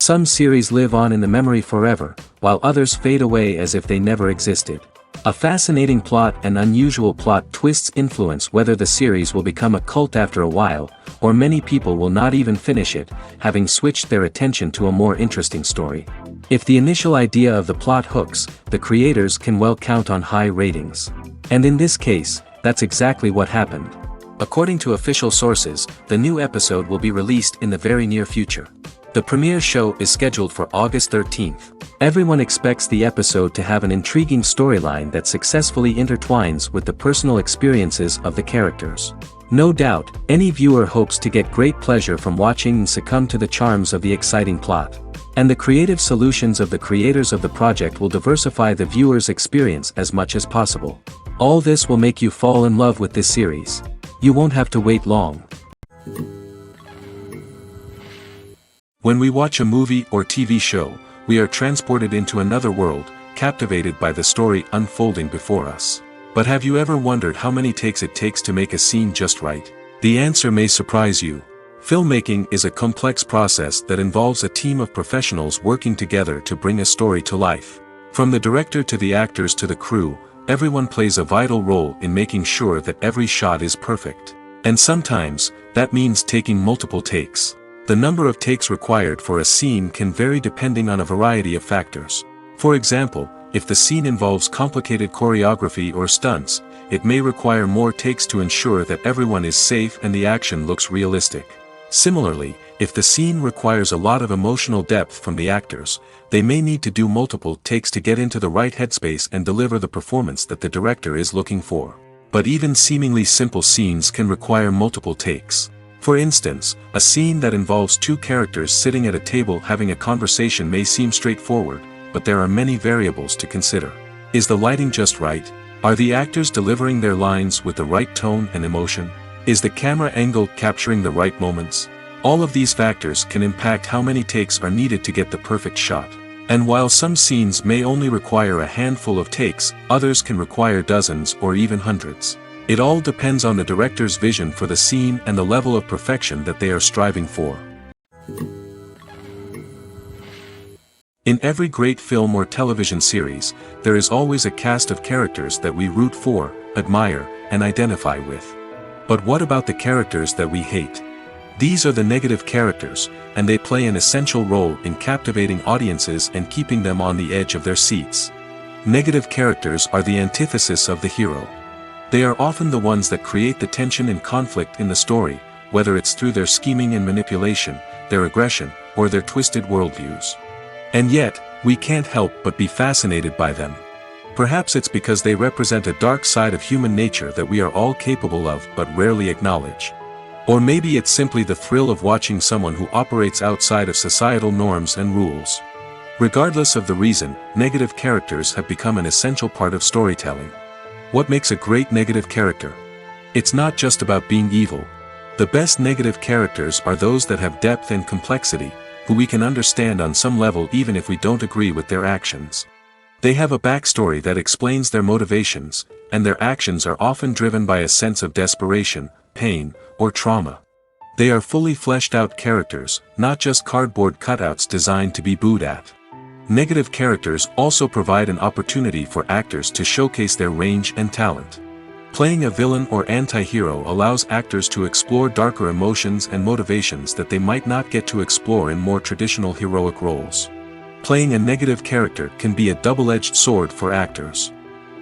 Some series live on in the memory forever, while others fade away as if they never existed. A fascinating plot and unusual plot twists influence whether the series will become a cult after a while, or many people will not even finish it, having switched their attention to a more interesting story. If the initial idea of the plot hooks, the creators can well count on high ratings. And in this case, that's exactly what happened. According to official sources, the new episode will be released in the very near future. The premiere show is scheduled for August 13th. Everyone expects the episode to have an intriguing storyline that successfully intertwines with the personal experiences of the characters. No doubt, any viewer hopes to get great pleasure from watching and succumb to the charms of the exciting plot. And the creative solutions of the creators of the project will diversify the viewer's experience as much as possible. All this will make you fall in love with this series. You won't have to wait long. When we watch a movie or TV show, we are transported into another world, captivated by the story unfolding before us. But have you ever wondered how many takes it takes to make a scene just right? The answer may surprise you. Filmmaking is a complex process that involves a team of professionals working together to bring a story to life. From the director to the actors to the crew, everyone plays a vital role in making sure that every shot is perfect. And sometimes, that means taking multiple takes. The number of takes required for a scene can vary depending on a variety of factors. For example, if the scene involves complicated choreography or stunts, it may require more takes to ensure that everyone is safe and the action looks realistic. Similarly, if the scene requires a lot of emotional depth from the actors, they may need to do multiple takes to get into the right headspace and deliver the performance that the director is looking for. But even seemingly simple scenes can require multiple takes. For instance, a scene that involves two characters sitting at a table having a conversation may seem straightforward, but there are many variables to consider. Is the lighting just right? Are the actors delivering their lines with the right tone and emotion? Is the camera angle capturing the right moments? All of these factors can impact how many takes are needed to get the perfect shot. And while some scenes may only require a handful of takes, others can require dozens or even hundreds. It all depends on the director's vision for the scene and the level of perfection that they are striving for. In every great film or television series, there is always a cast of characters that we root for, admire, and identify with. But what about the characters that we hate? These are the negative characters, and they play an essential role in captivating audiences and keeping them on the edge of their seats. Negative characters are the antithesis of the hero. They are often the ones that create the tension and conflict in the story, whether it's through their scheming and manipulation, their aggression, or their twisted worldviews. And yet, we can't help but be fascinated by them. Perhaps it's because they represent a dark side of human nature that we are all capable of but rarely acknowledge. Or maybe it's simply the thrill of watching someone who operates outside of societal norms and rules. Regardless of the reason, negative characters have become an essential part of storytelling. What makes a great negative character? It's not just about being evil. The best negative characters are those that have depth and complexity, who we can understand on some level even if we don't agree with their actions. They have a backstory that explains their motivations, and their actions are often driven by a sense of desperation, pain, or trauma. They are fully fleshed out characters, not just cardboard cutouts designed to be booed at. Negative characters also provide an opportunity for actors to showcase their range and talent. Playing a villain or anti-hero allows actors to explore darker emotions and motivations that they might not get to explore in more traditional heroic roles. Playing a negative character can be a double-edged sword for actors.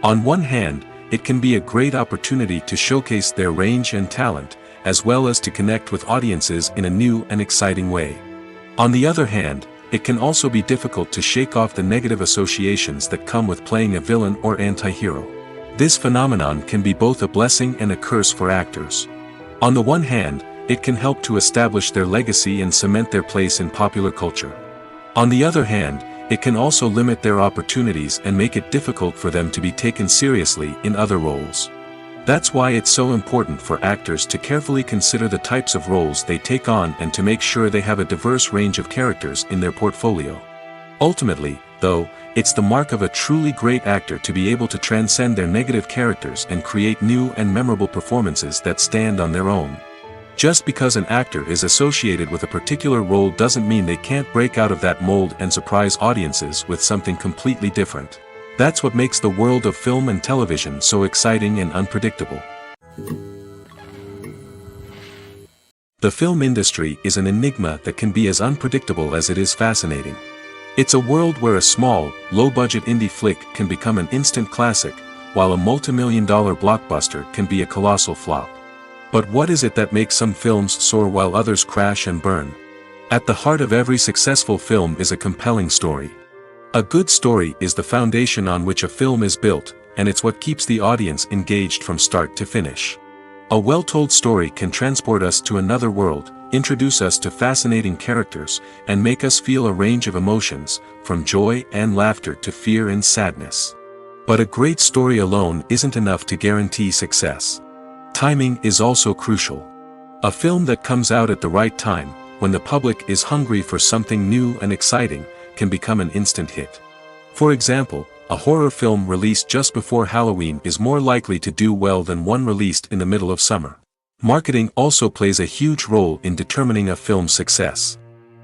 On one hand, it can be a great opportunity to showcase their range and talent, as well as to connect with audiences in a new and exciting way. On the other hand, it can also be difficult to shake off the negative associations that come with playing a villain or anti-hero. This phenomenon can be both a blessing and a curse for actors. On the one hand, it can help to establish their legacy and cement their place in popular culture. On the other hand, it can also limit their opportunities and make it difficult for them to be taken seriously in other roles. That's why it's so important for actors to carefully consider the types of roles they take on and to make sure they have a diverse range of characters in their portfolio. Ultimately, though, it's the mark of a truly great actor to be able to transcend their negative characters and create new and memorable performances that stand on their own. Just because an actor is associated with a particular role doesn't mean they can't break out of that mold and surprise audiences with something completely different. That's what makes the world of film and television so exciting and unpredictable. The film industry is an enigma that can be as unpredictable as it is fascinating. It's a world where a small, low-budget indie flick can become an instant classic, while a multi-million-dollar blockbuster can be a colossal flop. But what is it that makes some films soar while others crash and burn? At the heart of every successful film is a compelling story. A good story is the foundation on which a film is built, and it's what keeps the audience engaged from start to finish. A well-told story can transport us to another world, introduce us to fascinating characters, and make us feel a range of emotions, from joy and laughter to fear and sadness. But a great story alone isn't enough to guarantee success. Timing is also crucial. A film that comes out at the right time, when the public is hungry for something new and exciting, can become an instant hit. For example, a horror film released just before Halloween is more likely to do well than one released in the middle of summer. Marketing also plays a huge role in determining a film's success.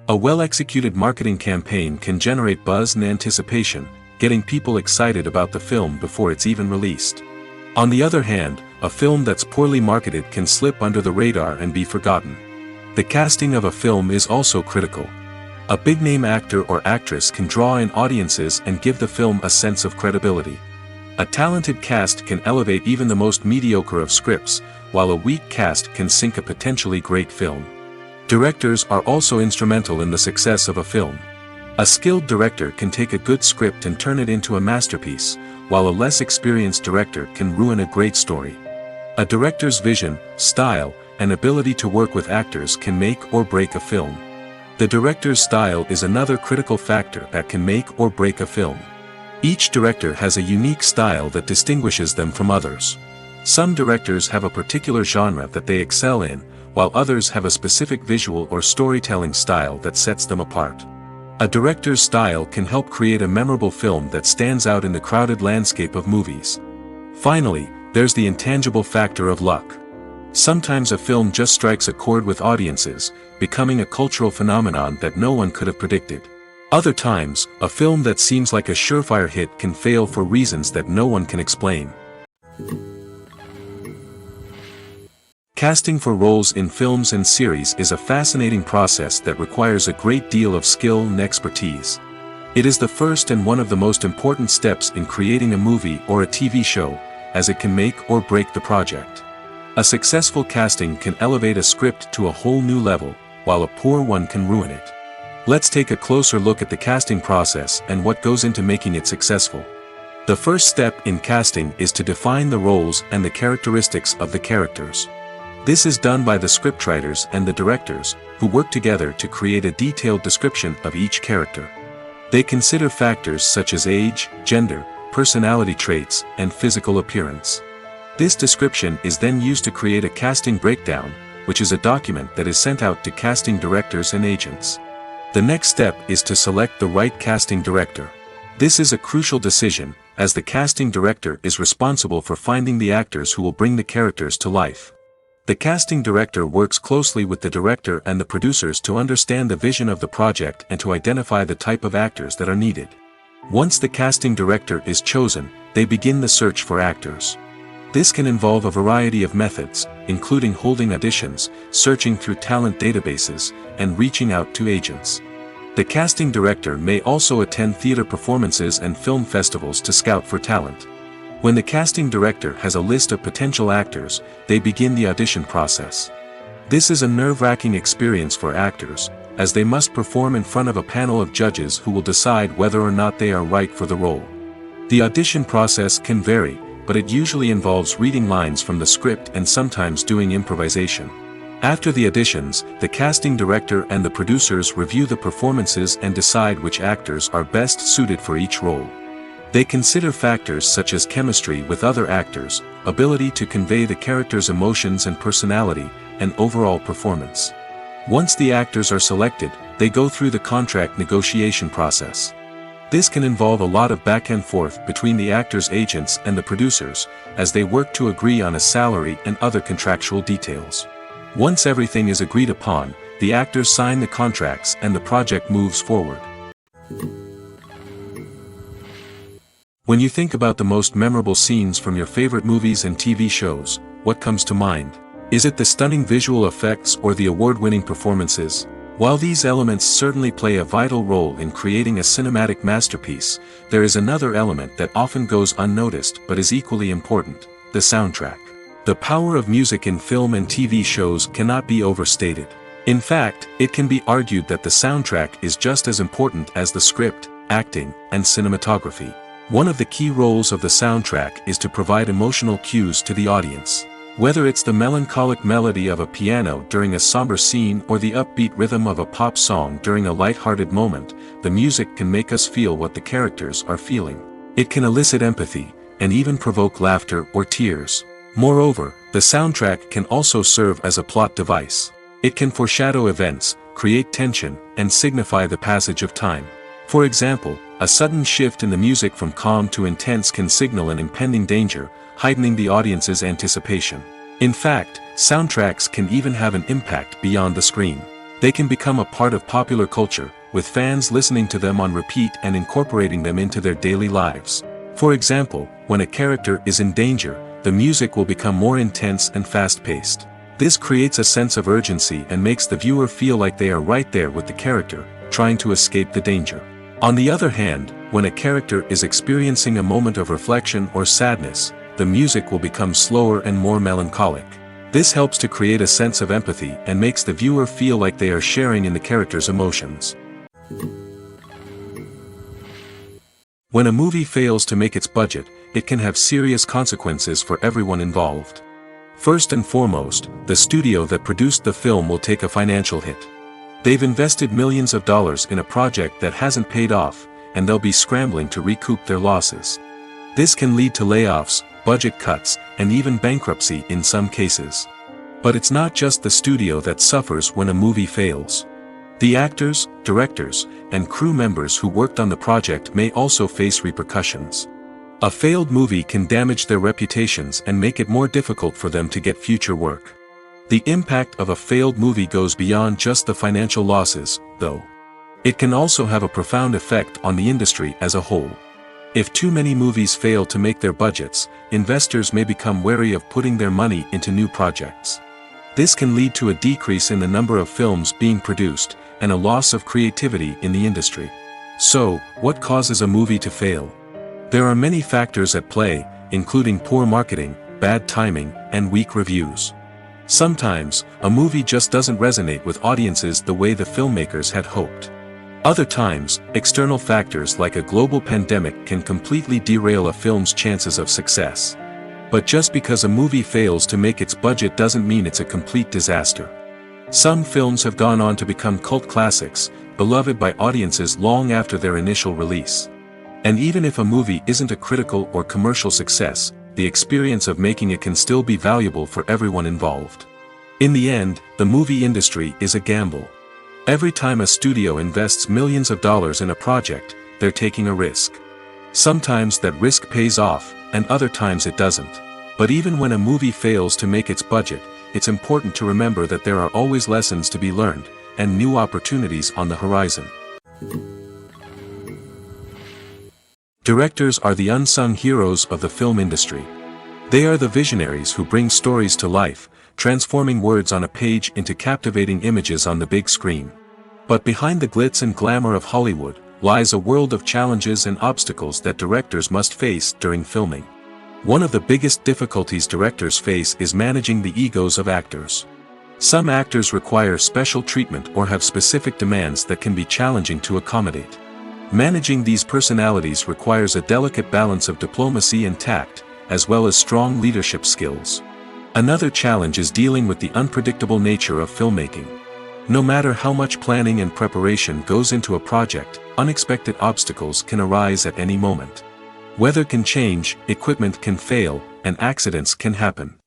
A well-executed marketing campaign can generate buzz and anticipation, getting people excited about the film before it's even released. On the other hand, a film that's poorly marketed can slip under the radar and be forgotten. The casting of a film is also critical. A big-name actor or actress can draw in audiences and give the film a sense of credibility. A talented cast can elevate even the most mediocre of scripts, while a weak cast can sink a potentially great film. Directors are also instrumental in the success of a film. A skilled director can take a good script and turn it into a masterpiece, while a less experienced director can ruin a great story. A director's vision, style, and ability to work with actors can make or break a film. The director's style is another critical factor that can make or break a film. Each director has a unique style that distinguishes them from others. Some directors have a particular genre that they excel in, while others have a specific visual or storytelling style that sets them apart. A director's style can help create a memorable film that stands out in the crowded landscape of movies. Finally, there's the intangible factor of luck. Sometimes a film just strikes a chord with audiences, becoming a cultural phenomenon that no one could have predicted. Other times, a film that seems like a surefire hit can fail for reasons that no one can explain. Casting for roles in films and series is a fascinating process that requires a great deal of skill and expertise. It is the first and one of the most important steps in creating a movie or a TV show, as it can make or break the project. A successful casting can elevate a script to a whole new level, while a poor one can ruin it. Let's take a closer look at the casting process and what goes into making it successful. The first step in casting is to define the roles and the characteristics of the characters. This is done by the scriptwriters and the directors, who work together to create a detailed description of each character. They consider factors such as age, gender, personality traits, and physical appearance. This description is then used to create a casting breakdown, which is a document that is sent out to casting directors and agents. The next step is to select the right casting director. This is a crucial decision, as the casting director is responsible for finding the actors who will bring the characters to life. The casting director works closely with the director and the producers to understand the vision of the project and to identify the type of actors that are needed. Once the casting director is chosen, they begin the search for actors. This can involve a variety of methods, including holding auditions, searching through talent databases, and reaching out to agents. The casting director may also attend theater performances and film festivals to scout for talent. When the casting director has a list of potential actors, they begin the audition process. This is a nerve-wracking experience for actors, as they must perform in front of a panel of judges who will decide whether or not they are right for the role. The audition process can vary, but it usually involves reading lines from the script and sometimes doing improvisation. After the auditions, the casting director and the producers review the performances and decide which actors are best suited for each role. They consider factors such as chemistry with other actors, ability to convey the character's emotions and personality, and overall performance. Once the actors are selected, they go through the contract negotiation process. This can involve a lot of back and forth between the actors' agents and the producers, as they work to agree on a salary and other contractual details. Once everything is agreed upon, the actors sign the contracts and the project moves forward. When you think about the most memorable scenes from your favorite movies and TV shows, what comes to mind? Is it the stunning visual effects or the award-winning performances? While these elements certainly play a vital role in creating a cinematic masterpiece, there is another element that often goes unnoticed but is equally important: the soundtrack. The power of music in film and TV shows cannot be overstated. In fact, it can be argued that the soundtrack is just as important as the script, acting, and cinematography. One of the key roles of the soundtrack is to provide emotional cues to the audience. Whether it's the melancholic melody of a piano during a somber scene or the upbeat rhythm of a pop song during a light-hearted moment, the music can make us feel what the characters are feeling. It can elicit empathy, and even provoke laughter or tears. Moreover, the soundtrack can also serve as a plot device. It can foreshadow events, create tension, and signify the passage of time. For example, a sudden shift in the music from calm to intense can signal an impending danger, heightening the audience's anticipation. In fact, soundtracks can even have an impact beyond the screen. They can become a part of popular culture, with fans listening to them on repeat and incorporating them into their daily lives. For example, when a character is in danger, the music will become more intense and fast-paced. This creates a sense of urgency and makes the viewer feel like they are right there with the character, trying to escape the danger. On the other hand, when a character is experiencing a moment of reflection or sadness, the music will become slower and more melancholic. This helps to create a sense of empathy and makes the viewer feel like they are sharing in the character's emotions. When a movie fails to make its budget, it can have serious consequences for everyone involved. First and foremost, the studio that produced the film will take a financial hit. They've invested millions of dollars in a project that hasn't paid off, and they'll be scrambling to recoup their losses. This can lead to layoffs, budget cuts, and even bankruptcy in some cases. But it's not just the studio that suffers when a movie fails. The actors, directors, and crew members who worked on the project may also face repercussions. A failed movie can damage their reputations and make it more difficult for them to get future work. The impact of a failed movie goes beyond just the financial losses, though. It can also have a profound effect on the industry as a whole. If too many movies fail to make their budgets, investors may become wary of putting their money into new projects. This can lead to a decrease in the number of films being produced, and a loss of creativity in the industry. So, what causes a movie to fail? There are many factors at play, including poor marketing, bad timing, and weak reviews. Sometimes, a movie just doesn't resonate with audiences the way the filmmakers had hoped. Other times, external factors like a global pandemic can completely derail a film's chances of success. But just because a movie fails to make its budget doesn't mean it's a complete disaster. Some films have gone on to become cult classics, beloved by audiences long after their initial release. And even if a movie isn't a critical or commercial success, the experience of making it can still be valuable for everyone involved. In the end, the movie industry is a gamble. Every time a studio invests millions of dollars in a project, they're taking a risk. Sometimes that risk pays off, and other times it doesn't. But even when a movie fails to make its budget, it's important to remember that there are always lessons to be learned, and new opportunities on the horizon. Directors are the unsung heroes of the film industry. They are the visionaries who bring stories to life, transforming words on a page into captivating images on the big screen. But behind the glitz and glamour of Hollywood, lies a world of challenges and obstacles that directors must face during filming. One of the biggest difficulties directors face is managing the egos of actors. Some actors require special treatment or have specific demands that can be challenging to accommodate. Managing these personalities requires a delicate balance of diplomacy and tact, as well as strong leadership skills. Another challenge is dealing with the unpredictable nature of filmmaking. No matter how much planning and preparation goes into a project, unexpected obstacles can arise at any moment. Weather can change, equipment can fail, and accidents can happen.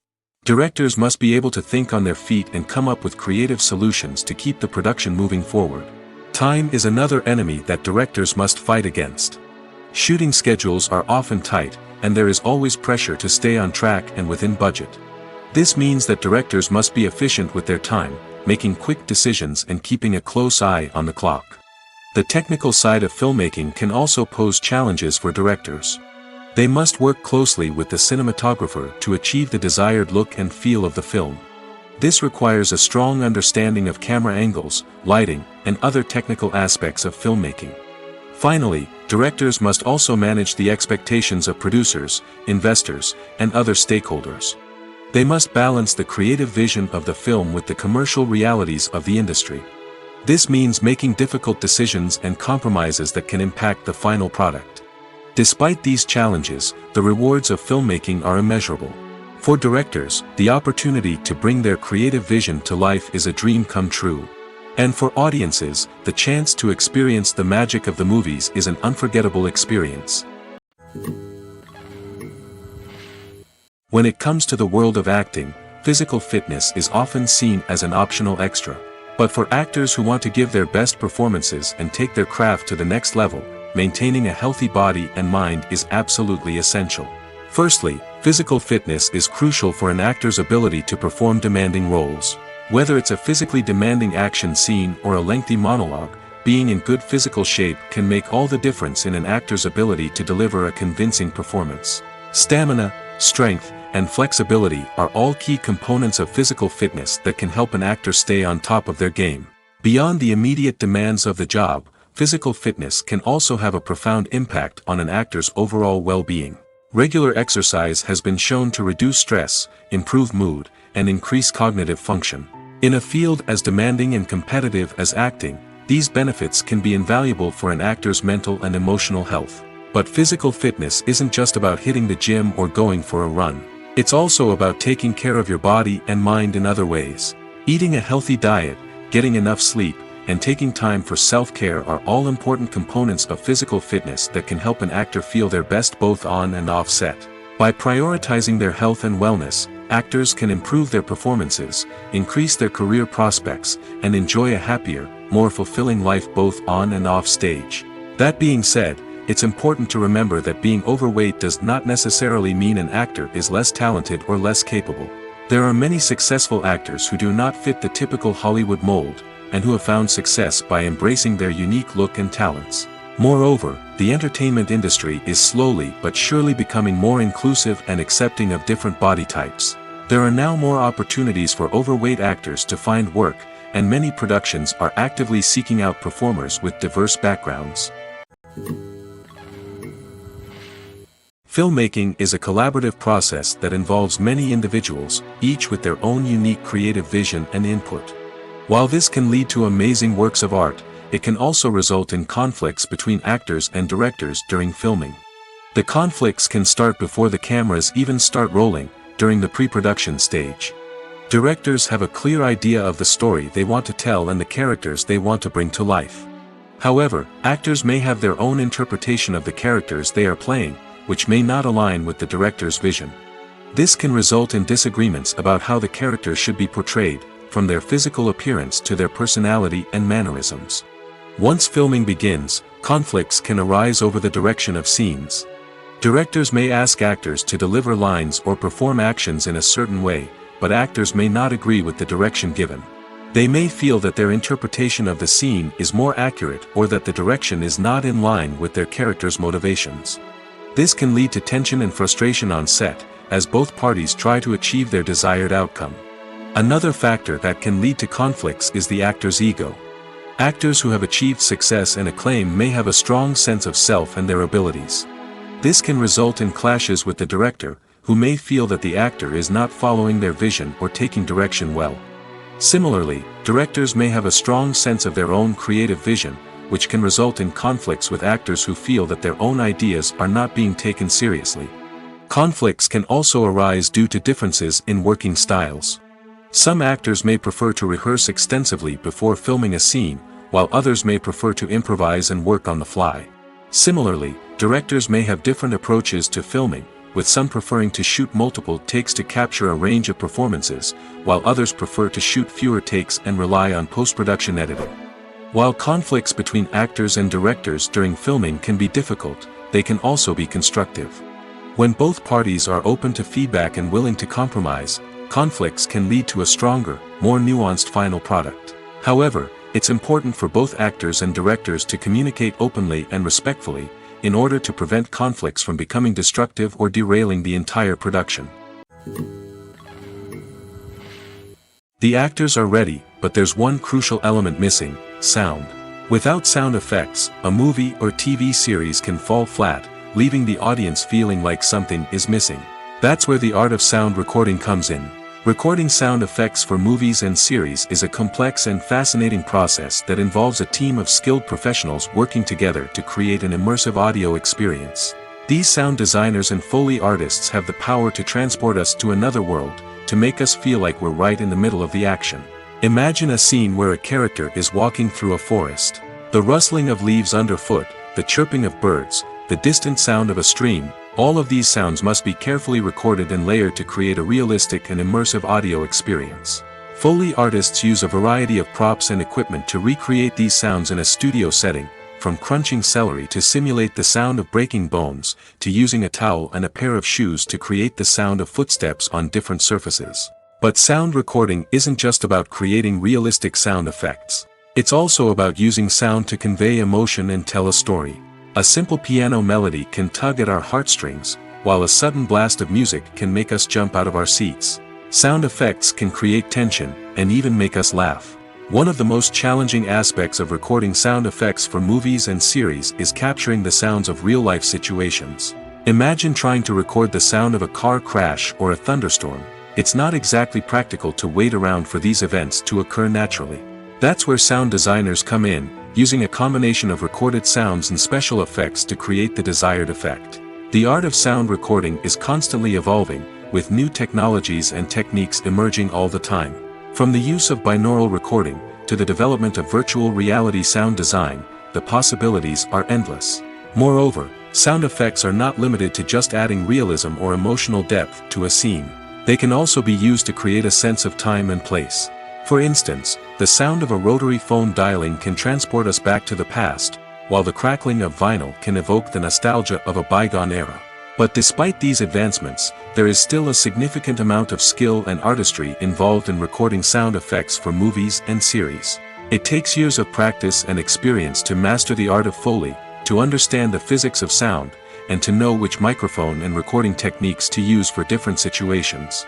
Directors must be able to think on their feet and come up with creative solutions to keep the production moving forward. Time is another enemy that directors must fight against. Shooting schedules are often tight, and there is always pressure to stay on track and within budget. This means that directors must be efficient with their time, making quick decisions and keeping a close eye on the clock. The technical side of filmmaking can also pose challenges for directors. They must work closely with the cinematographer to achieve the desired look and feel of the film. This requires a strong understanding of camera angles, lighting, and other technical aspects of filmmaking. Finally, directors must also manage the expectations of producers, investors, and other stakeholders. They must balance the creative vision of the film with the commercial realities of the industry. This means making difficult decisions and compromises that can impact the final product. Despite these challenges, the rewards of filmmaking are immeasurable. For directors, the opportunity to bring their creative vision to life is a dream come true. And for audiences, the chance to experience the magic of the movies is an unforgettable experience. When it comes to the world of acting, physical fitness is often seen as an optional extra. But for actors who want to give their best performances and take their craft to the next level, maintaining a healthy body and mind is absolutely essential. Firstly, physical fitness is crucial for an actor's ability to perform demanding roles. Whether it's a physically demanding action scene or a lengthy monologue, being in good physical shape can make all the difference in an actor's ability to deliver a convincing performance. Stamina, strength, and flexibility are all key components of physical fitness that can help an actor stay on top of their game. Beyond the immediate demands of the job, physical fitness can also have a profound impact on an actor's overall well-being. Regular exercise has been shown to reduce stress, improve mood, and increase cognitive function. In a field as demanding and competitive as acting, these benefits can be invaluable for an actor's mental and emotional health. But physical fitness isn't just about hitting the gym or going for a run. It's also about taking care of your body and mind in other ways. Eating a healthy diet, getting enough sleep, and taking time for self-care are all important components of physical fitness that can help an actor feel their best both on and off set. By prioritizing their health and wellness, actors can improve their performances, increase their career prospects, and enjoy a happier, more fulfilling life both on and off stage. That being said, it's important to remember that being overweight does not necessarily mean an actor is less talented or less capable. There are many successful actors who do not fit the typical Hollywood mold, and who have found success by embracing their unique look and talents. Moreover, the entertainment industry is slowly but surely becoming more inclusive and accepting of different body types. There are now more opportunities for overweight actors to find work, and many productions are actively seeking out performers with diverse backgrounds. Filmmaking is a collaborative process that involves many individuals, each with their own unique creative vision and input. While this can lead to amazing works of art, it can also result in conflicts between actors and directors during filming. The conflicts can start before the cameras even start rolling, during the pre-production stage. Directors have a clear idea of the story they want to tell and the characters they want to bring to life. However, actors may have their own interpretation of the characters they are playing, which may not align with the director's vision. This can result in disagreements about how the characters should be portrayed, from their physical appearance to their personality and mannerisms. Once filming begins, conflicts can arise over the direction of scenes. Directors may ask actors to deliver lines or perform actions in a certain way, but actors may not agree with the direction given. They may feel that their interpretation of the scene is more accurate or that the direction is not in line with their character's motivations. This can lead to tension and frustration on set, as both parties try to achieve their desired outcome. Another factor that can lead to conflicts is the actor's ego. Actors who have achieved success and acclaim may have a strong sense of self and their abilities. This can result in clashes with the director, who may feel that the actor is not following their vision or taking direction well. Similarly, directors may have a strong sense of their own creative vision, which can result in conflicts with actors who feel that their own ideas are not being taken seriously. Conflicts can also arise due to differences in working styles. Some actors may prefer to rehearse extensively before filming a scene, while others may prefer to improvise and work on the fly. Similarly, directors may have different approaches to filming, with some preferring to shoot multiple takes to capture a range of performances, while others prefer to shoot fewer takes and rely on post-production editing. While conflicts between actors and directors during filming can be difficult, they can also be constructive. When both parties are open to feedback and willing to compromise, conflicts can lead to a stronger, more nuanced final product. However, it's important for both actors and directors to communicate openly and respectfully, in order to prevent conflicts from becoming destructive or derailing the entire production. The actors are ready, but there's one crucial element missing: sound. Without sound effects, a movie or TV series can fall flat, leaving the audience feeling like something is missing. That's where the art of sound recording comes in. Recording sound effects for movies and series is a complex and fascinating process that involves a team of skilled professionals working together to create an immersive audio experience. These sound designers and Foley artists have the power to transport us to another world, to make us feel like we're right in the middle of the action. Imagine a scene where a character is walking through a forest. The rustling of leaves underfoot, the chirping of birds, the distant sound of a stream, all of these sounds must be carefully recorded and layered to create a realistic and immersive audio experience. Foley artists use a variety of props and equipment to recreate these sounds in a studio setting, from crunching celery to simulate the sound of breaking bones, to using a towel and a pair of shoes to create the sound of footsteps on different surfaces. But sound recording isn't just about creating realistic sound effects. It's also about using sound to convey emotion and tell a story. A simple piano melody can tug at our heartstrings, while a sudden blast of music can make us jump out of our seats. Sound effects can create tension, and even make us laugh. One of the most challenging aspects of recording sound effects for movies and series is capturing the sounds of real-life situations. Imagine trying to record the sound of a car crash or a thunderstorm. It's not exactly practical to wait around for these events to occur naturally. That's where sound designers come in, using a combination of recorded sounds and special effects to create the desired effect. The art of sound recording is constantly evolving, with new technologies and techniques emerging all the time. From the use of binaural recording, to the development of virtual reality sound design, the possibilities are endless. Moreover, sound effects are not limited to just adding realism or emotional depth to a scene. They can also be used to create a sense of time and place. For instance, the sound of a rotary phone dialing can transport us back to the past, while the crackling of vinyl can evoke the nostalgia of a bygone era. But despite these advancements, there is still a significant amount of skill and artistry involved in recording sound effects for movies and series. It takes years of practice and experience to master the art of Foley, to understand the physics of sound, and to know which microphone and recording techniques to use for different situations.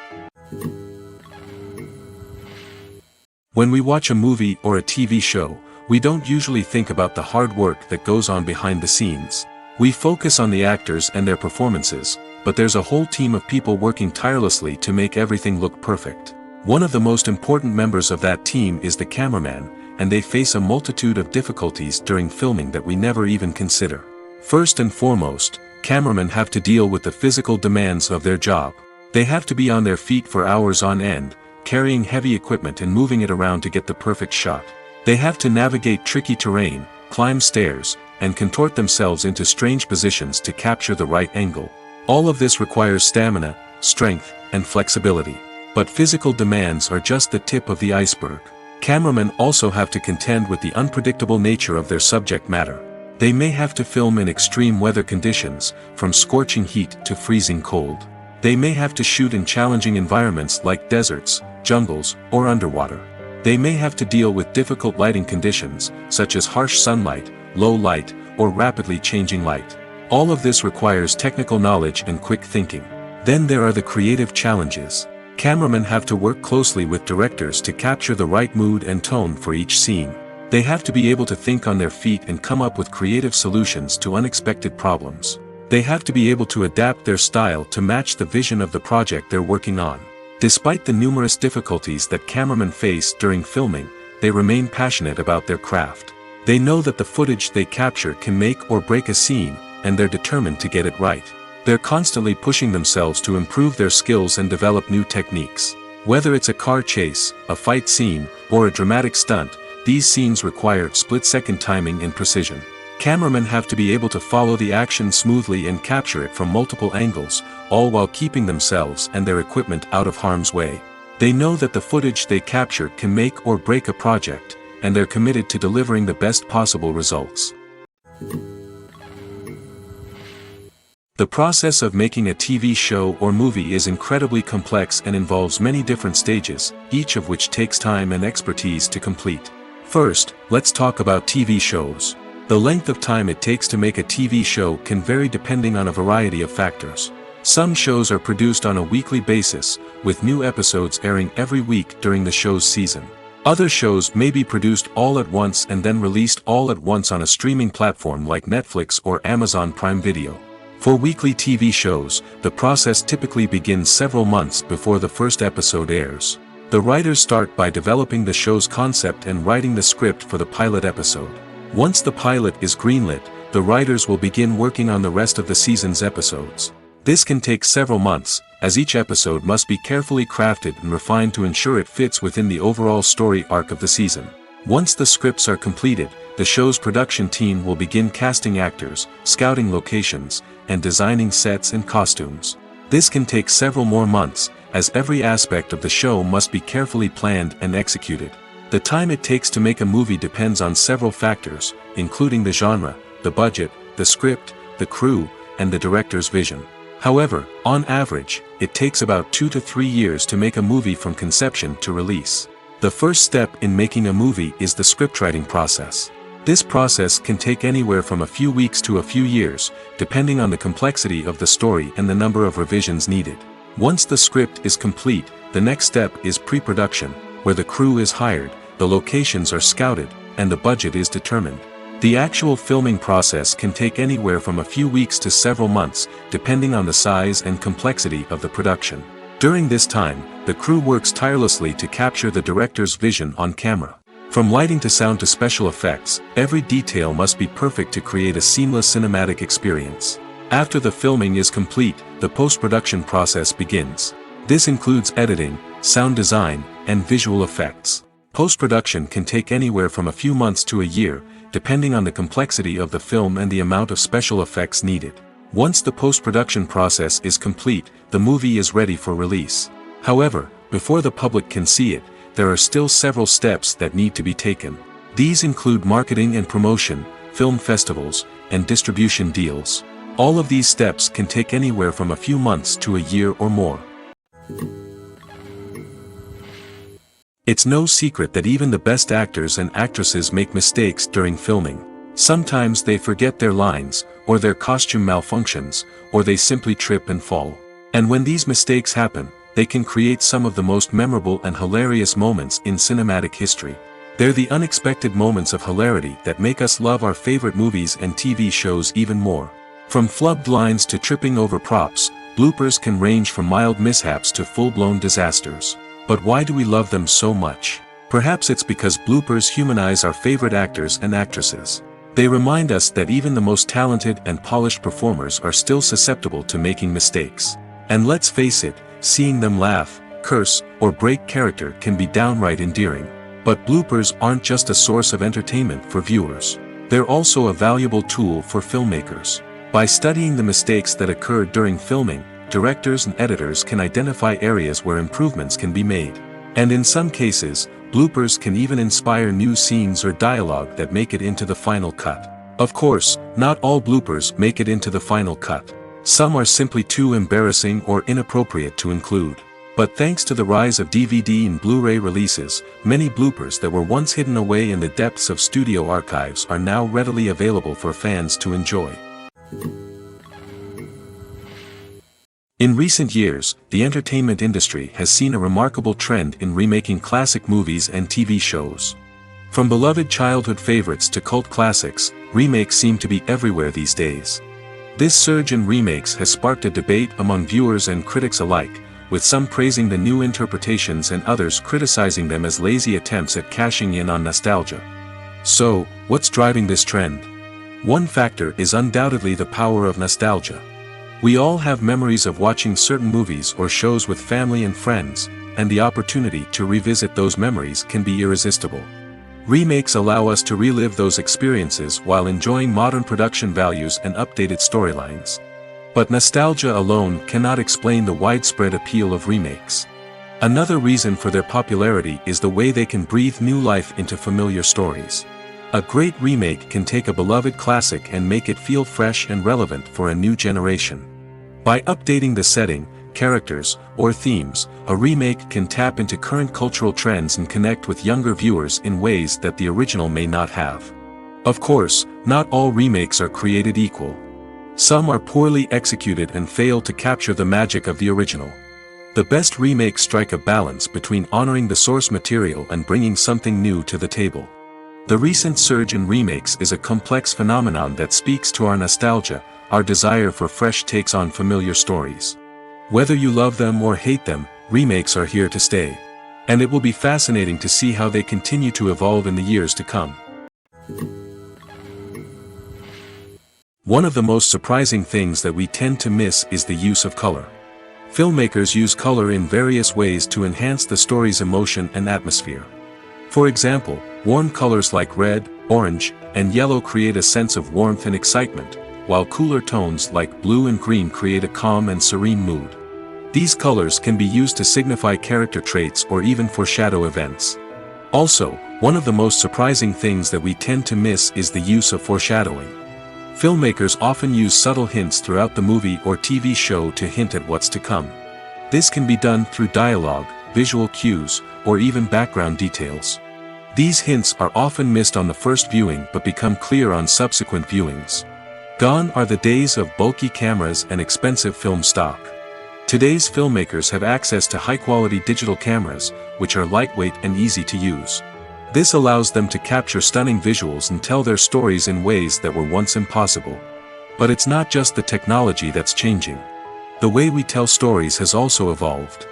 When we watch a movie or a TV show, we don't usually think about the hard work that goes on behind the scenes. We focus on the actors and their performances, but there's a whole team of people working tirelessly to make everything look perfect. One of the most important members of that team is the cameraman, and they face a multitude of difficulties during filming that we never even consider. First and foremost, cameramen have to deal with the physical demands of their job. They have to be on their feet for hours on end, carrying heavy equipment and moving it around to get the perfect shot. They have to navigate tricky terrain, climb stairs, and contort themselves into strange positions to capture the right angle. All of this requires stamina, strength, and flexibility. But physical demands are just the tip of the iceberg. Cameramen also have to contend with the unpredictable nature of their subject matter. They may have to film in extreme weather conditions, from scorching heat to freezing cold. They may have to shoot in challenging environments like deserts, jungles, or underwater. They may have to deal with difficult lighting conditions, such as harsh sunlight, low light, or rapidly changing light. All of this requires technical knowledge and quick thinking. Then there are the creative challenges. Cameramen have to work closely with directors to capture the right mood and tone for each scene. They have to be able to think on their feet and come up with creative solutions to unexpected problems. They have to be able to adapt their style to match the vision of the project they're working on. Despite the numerous difficulties that cameramen face during filming, they remain passionate about their craft. They know that the footage they capture can make or break a scene, and they're determined to get it right. They're constantly pushing themselves to improve their skills and develop new techniques. Whether it's a car chase, a fight scene, or a dramatic stunt, these scenes require split-second timing and precision. Cameramen have to be able to follow the action smoothly and capture it from multiple angles, all while keeping themselves and their equipment out of harm's way. They know that the footage they capture can make or break a project, and they're committed to delivering the best possible results. The process of making a TV show or movie is incredibly complex and involves many different stages, each of which takes time and expertise to complete. First, let's talk about TV shows. The length of time it takes to make a TV show can vary depending on a variety of factors. Some shows are produced on a weekly basis, with new episodes airing every week during the show's season. Other shows may be produced all at once and then released all at once on a streaming platform like Netflix or Amazon Prime Video. For weekly TV shows, the process typically begins several months before the first episode airs. The writers start by developing the show's concept and writing the script for the pilot episode. Once the pilot is greenlit, the writers will begin working on the rest of the season's episodes. This can take several months, as each episode must be carefully crafted and refined to ensure it fits within the overall story arc of the season. Once the scripts are completed, the show's production team will begin casting actors, scouting locations, and designing sets and costumes. This can take several more months, as every aspect of the show must be carefully planned and executed. The time it takes to make a movie depends on several factors, including the genre, the budget, the script, the crew, and the director's vision. However, on average, it takes about 2 to 3 years to make a movie from conception to release. The first step in making a movie is the scriptwriting process. This process can take anywhere from a few weeks to a few years, depending on the complexity of the story and the number of revisions needed. Once the script is complete, the next step is pre-production, where the crew is hired, the locations are scouted, and the budget is determined. The actual filming process can take anywhere from a few weeks to several months, depending on the size and complexity of the production. During this time, the crew works tirelessly to capture the director's vision on camera. From lighting to sound to special effects, every detail must be perfect to create a seamless cinematic experience. After the filming is complete, the post-production process begins. This includes editing, sound design, and visual effects. Post-production can take anywhere from a few months to a year, depending on the complexity of the film and the amount of special effects needed. Once the post-production process is complete, the movie is ready for release. However, before the public can see it, there are still several steps that need to be taken. These include marketing and promotion, film festivals, and distribution deals. All of these steps can take anywhere from a few months to a year or more. It's no secret that even the best actors and actresses make mistakes during filming. Sometimes they forget their lines, or their costume malfunctions, or they simply trip and fall. And when these mistakes happen, they can create some of the most memorable and hilarious moments in cinematic history. They're the unexpected moments of hilarity that make us love our favorite movies and TV shows even more. From flubbed lines to tripping over props, bloopers can range from mild mishaps to full-blown disasters. But why do we love them so much? Perhaps it's because bloopers humanize our favorite actors and actresses. They remind us that even the most talented and polished performers are still susceptible to making mistakes. And let's face it, seeing them laugh, curse, or break character can be downright endearing. But bloopers aren't just a source of entertainment for viewers. They're also a valuable tool for filmmakers. By studying the mistakes that occurred during filming, directors and editors can identify areas where improvements can be made. And in some cases, bloopers can even inspire new scenes or dialogue that make it into the final cut. Of course, not all bloopers make it into the final cut. Some are simply too embarrassing or inappropriate to include. But thanks to the rise of DVD and Blu-ray releases, many bloopers that were once hidden away in the depths of studio archives are now readily available for fans to enjoy. In recent years, the entertainment industry has seen a remarkable trend in remaking classic movies and TV shows. From beloved childhood favorites to cult classics, remakes seem to be everywhere these days. This surge in remakes has sparked a debate among viewers and critics alike, with some praising the new interpretations and others criticizing them as lazy attempts at cashing in on nostalgia. So, what's driving this trend? One factor is undoubtedly the power of nostalgia. We all have memories of watching certain movies or shows with family and friends, and the opportunity to revisit those memories can be irresistible. Remakes allow us to relive those experiences while enjoying modern production values and updated storylines. But nostalgia alone cannot explain the widespread appeal of remakes. Another reason for their popularity is the way they can breathe new life into familiar stories. A great remake can take a beloved classic and make it feel fresh and relevant for a new generation. By updating the setting, characters, or themes, a remake can tap into current cultural trends and connect with younger viewers in ways that the original may not have. Of course, not all remakes are created equal. Some are poorly executed and fail to capture the magic of the original. The best remakes strike a balance between honoring the source material and bringing something new to the table. The recent surge in remakes is a complex phenomenon that speaks to our nostalgia, our desire for fresh takes on familiar stories. Whether you love them or hate them, remakes are here to stay. And it will be fascinating to see how they continue to evolve in the years to come. One of the most surprising things that we tend to miss is the use of color. Filmmakers use color in various ways to enhance the story's emotion and atmosphere. For example, warm colors like red, orange, and yellow create a sense of warmth and excitement, while cooler tones like blue and green create a calm and serene mood. These colors can be used to signify character traits or even foreshadow events. Also, one of the most surprising things that we tend to miss is the use of foreshadowing. Filmmakers often use subtle hints throughout the movie or TV show to hint at what's to come. This can be done through dialogue, visual cues, or even background details. These hints are often missed on the first viewing but become clear on subsequent viewings. Gone are the days of bulky cameras and expensive film stock. Today's filmmakers have access to high-quality digital cameras, which are lightweight and easy to use. This allows them to capture stunning visuals and tell their stories in ways that were once impossible. But it's not just the technology that's changing. The way we tell stories has also evolved.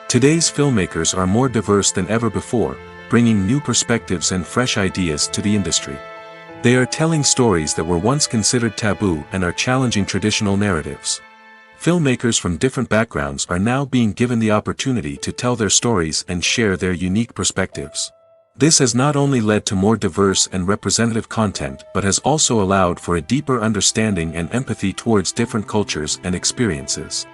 Today's filmmakers are more diverse than ever before, bringing new perspectives and fresh ideas to the industry. They are telling stories that were once considered taboo and are challenging traditional narratives. Filmmakers from different backgrounds are now being given the opportunity to tell their stories and share their unique perspectives. This has not only led to more diverse and representative content but has also allowed for a deeper understanding and empathy towards different cultures and experiences.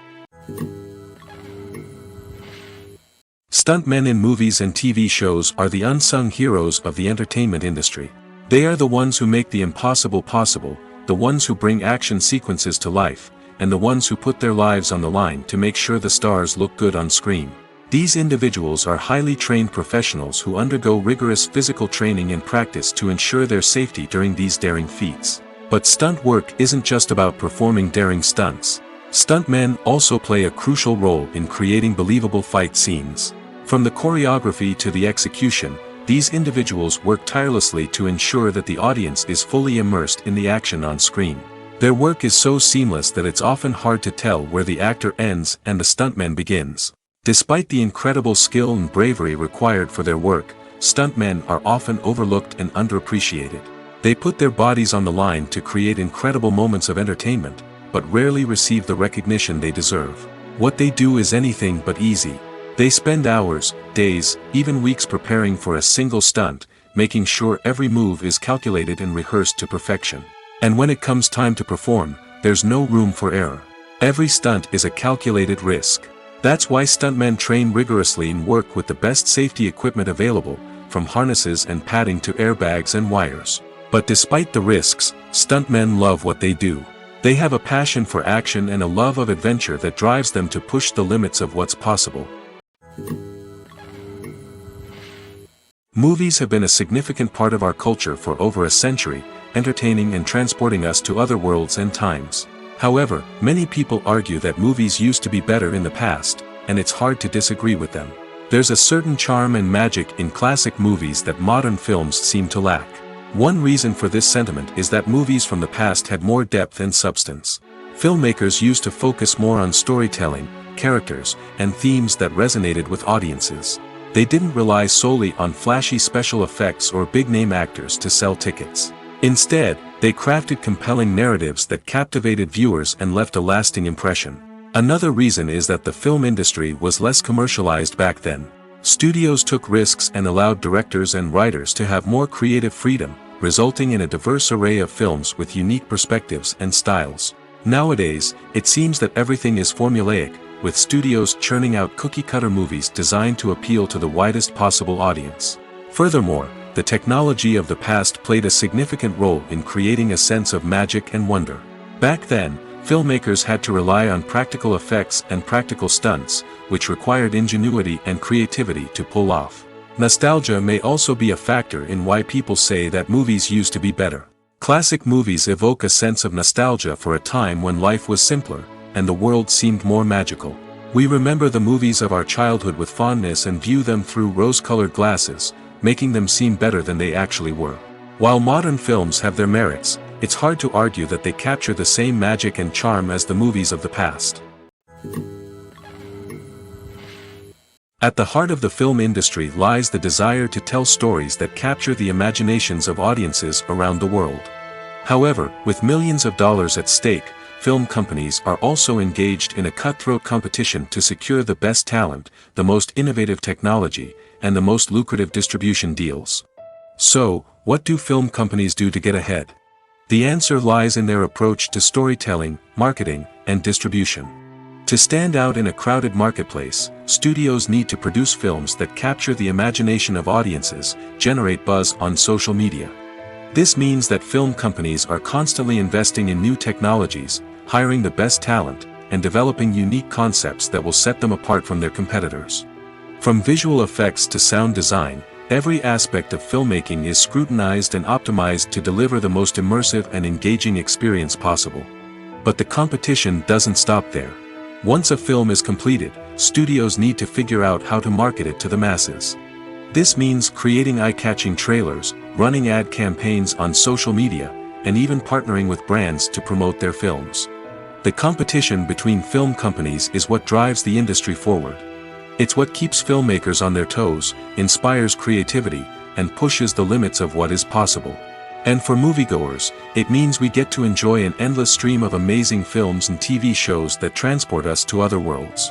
Stuntmen in movies and TV shows are the unsung heroes of the entertainment industry. They are the ones who make the impossible possible, the ones who bring action sequences to life, and the ones who put their lives on the line to make sure the stars look good on screen. These individuals are highly trained professionals who undergo rigorous physical training and practice to ensure their safety during these daring feats. But stunt work isn't just about performing daring stunts. Stuntmen also play a crucial role in creating believable fight scenes. From the choreography to the execution, these individuals work tirelessly to ensure that the audience is fully immersed in the action on screen. Their work is so seamless that it's often hard to tell where the actor ends and the stuntman begins. Despite the incredible skill and bravery required for their work, stuntmen are often overlooked and underappreciated. They put their bodies on the line to create incredible moments of entertainment, but rarely receive the recognition they deserve. What they do is anything but easy. They spend hours, days, even weeks preparing for a single stunt, making sure every move is calculated and rehearsed to perfection. And when it comes time to perform, there's no room for error. Every stunt is a calculated risk. That's why stuntmen train rigorously and work with the best safety equipment available, from harnesses and padding to airbags and wires. But despite the risks, stuntmen love what they do. They have a passion for action and a love of adventure that drives them to push the limits of what's possible. Movies have been a significant part of our culture for over a century, entertaining and transporting us to other worlds and times. However, many people argue that movies used to be better in the past, and it's hard to disagree with them. There's a certain charm and magic in classic movies that modern films seem to lack. One reason for this sentiment is that movies from the past had more depth and substance. Filmmakers used to focus more on storytelling, characters, and themes that resonated with audiences. They didn't rely solely on flashy special effects or big-name actors to sell tickets. Instead, they crafted compelling narratives that captivated viewers and left a lasting impression. Another reason is that the film industry was less commercialized back then. Studios took risks and allowed directors and writers to have more creative freedom, resulting in a diverse array of films with unique perspectives and styles. Nowadays, it seems that everything is formulaic, with studios churning out cookie-cutter movies designed to appeal to the widest possible audience. Furthermore, the technology of the past played a significant role in creating a sense of magic and wonder. Back then, filmmakers had to rely on practical effects and practical stunts, which required ingenuity and creativity to pull off. Nostalgia may also be a factor in why people say that movies used to be better. Classic movies evoke a sense of nostalgia for a time when life was simpler, and the world seemed more magical. We remember the movies of our childhood with fondness and view them through rose-colored glasses, making them seem better than they actually were. While modern films have their merits, it's hard to argue that they capture the same magic and charm as the movies of the past. At the heart of the film industry lies the desire to tell stories that capture the imaginations of audiences around the world. However, with millions of dollars at stake, film companies are also engaged in a cutthroat competition to secure the best talent, the most innovative technology, and the most lucrative distribution deals. So, what do film companies do to get ahead? The answer lies in their approach to storytelling, marketing, and distribution. To stand out in a crowded marketplace, studios need to produce films that capture the imagination of audiences, generate buzz on social media. This means that film companies are constantly investing in new technologies, hiring the best talent, and developing unique concepts that will set them apart from their competitors. From visual effects to sound design, every aspect of filmmaking is scrutinized and optimized to deliver the most immersive and engaging experience possible. But the competition doesn't stop there. Once a film is completed, studios need to figure out how to market it to the masses. This means creating eye-catching trailers, running ad campaigns on social media, and even partnering with brands to promote their films. The competition between film companies is what drives the industry forward. It's what keeps filmmakers on their toes, inspires creativity, and pushes the limits of what is possible. And for moviegoers, it means we get to enjoy an endless stream of amazing films and TV shows that transport us to other worlds.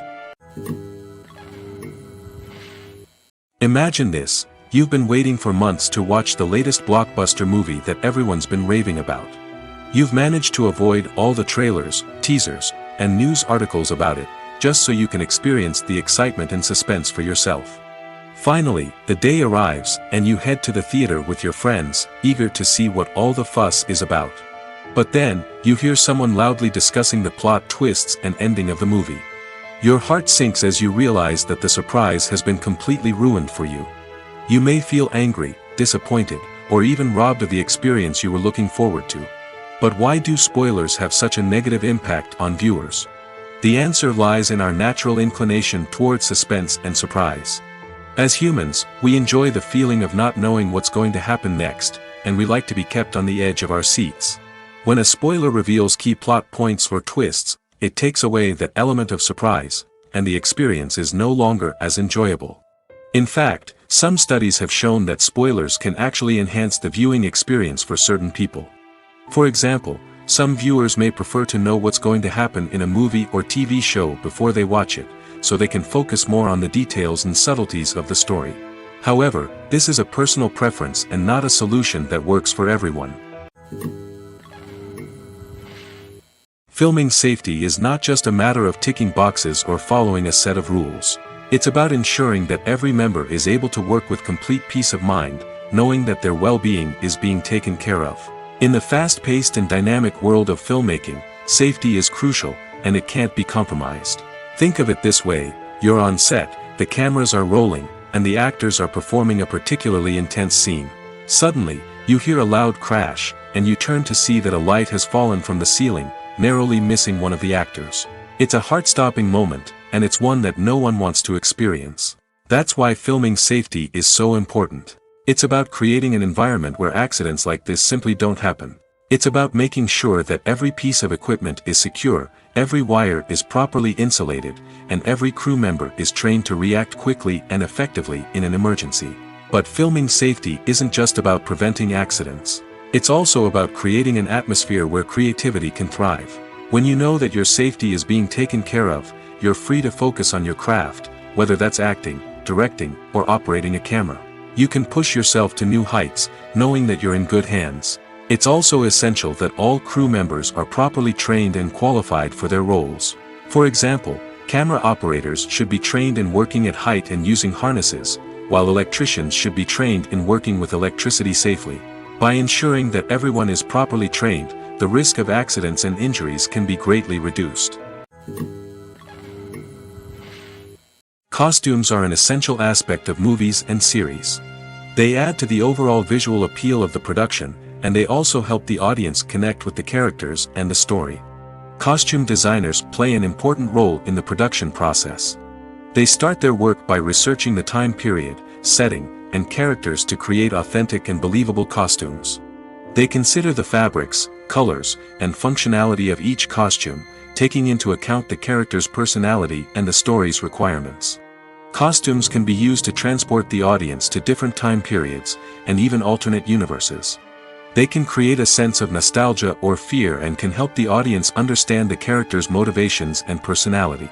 Imagine this: you've been waiting for months to watch the latest blockbuster movie that everyone's been raving about. You've managed to avoid all the trailers, teasers, and news articles about it, just so you can experience the excitement and suspense for yourself. Finally, the day arrives, and you head to the theater with your friends, eager to see what all the fuss is about. But then, you hear someone loudly discussing the plot twists and ending of the movie. Your heart sinks as you realize that the surprise has been completely ruined for you. You may feel angry, disappointed, or even robbed of the experience you were looking forward to. But why do spoilers have such a negative impact on viewers? The answer lies in our natural inclination toward suspense and surprise. As humans, we enjoy the feeling of not knowing what's going to happen next, and we like to be kept on the edge of our seats. When a spoiler reveals key plot points or twists, it takes away that element of surprise, and the experience is no longer as enjoyable. In fact, some studies have shown that spoilers can actually enhance the viewing experience for certain people. For example, some viewers may prefer to know what's going to happen in a movie or TV show before they watch it, so they can focus more on the details and subtleties of the story. However, this is a personal preference and not a solution that works for everyone. Filming safety is not just a matter of ticking boxes or following a set of rules. It's about ensuring that every member is able to work with complete peace of mind, knowing that their well-being is being taken care of. In the fast-paced and dynamic world of filmmaking, safety is crucial, and it can't be compromised. Think of it this way: you're on set, the cameras are rolling, and the actors are performing a particularly intense scene. Suddenly, you hear a loud crash, and you turn to see that a light has fallen from the ceiling, narrowly missing one of the actors. It's a heart-stopping moment, and it's one that no one wants to experience. That's why filming safety is so important. It's about creating an environment where accidents like this simply don't happen. It's about making sure that every piece of equipment is secure, every wire is properly insulated, and every crew member is trained to react quickly and effectively in an emergency. But filming safety isn't just about preventing accidents. It's also about creating an atmosphere where creativity can thrive. When you know that your safety is being taken care of, you're free to focus on your craft, whether that's acting, directing, or operating a camera. You can push yourself to new heights, knowing that you're in good hands. It's also essential that all crew members are properly trained and qualified for their roles. For example, camera operators should be trained in working at height and using harnesses, while electricians should be trained in working with electricity safely. By ensuring that everyone is properly trained, the risk of accidents and injuries can be greatly reduced. Costumes are an essential aspect of movies and series. They add to the overall visual appeal of the production, and they also help the audience connect with the characters and the story. Costume designers play an important role in the production process. They start their work by researching the time period, setting, and characters to create authentic and believable costumes. They consider the fabrics, colors, and functionality of each costume, taking into account the character's personality and the story's requirements. Costumes can be used to transport the audience to different time periods, and even alternate universes. They can create a sense of nostalgia or fear and can help the audience understand the character's motivations and personality.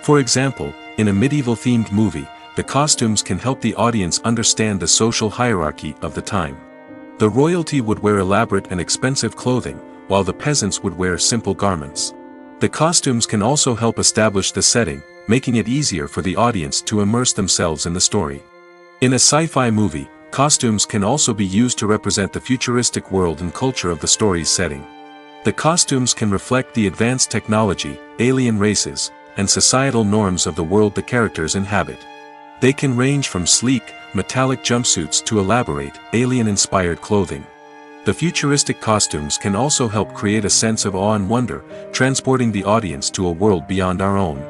For example, in a medieval-themed movie, the costumes can help the audience understand the social hierarchy of the time. The royalty would wear elaborate and expensive clothing, while the peasants would wear simple garments. The costumes can also help establish the setting, making it easier for the audience to immerse themselves in the story. In a sci-fi movie, costumes can also be used to represent the futuristic world and culture of the story's setting. The costumes can reflect the advanced technology, alien races, and societal norms of the world the characters inhabit. They can range from sleek, metallic jumpsuits to elaborate, alien-inspired clothing. The futuristic costumes can also help create a sense of awe and wonder, transporting the audience to a world beyond our own.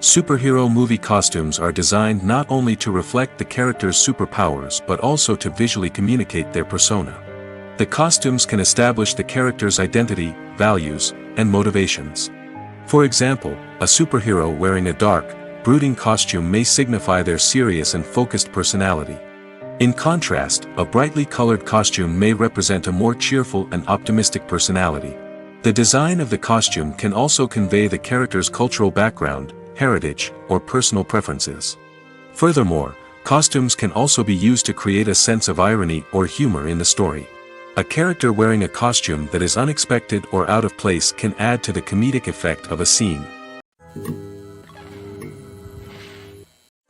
Superhero movie costumes are designed not only to reflect the character's superpowers but also to visually communicate their persona. The costumes can establish the character's identity, values, and motivations. For example, a superhero wearing a dark, brooding costume may signify their serious and focused personality. In contrast, a brightly colored costume may represent a more cheerful and optimistic personality. The design of the costume can also convey the character's cultural background, heritage, or personal preferences. Furthermore, costumes can also be used to create a sense of irony or humor in the story. A character wearing a costume that is unexpected or out of place can add to the comedic effect of a scene.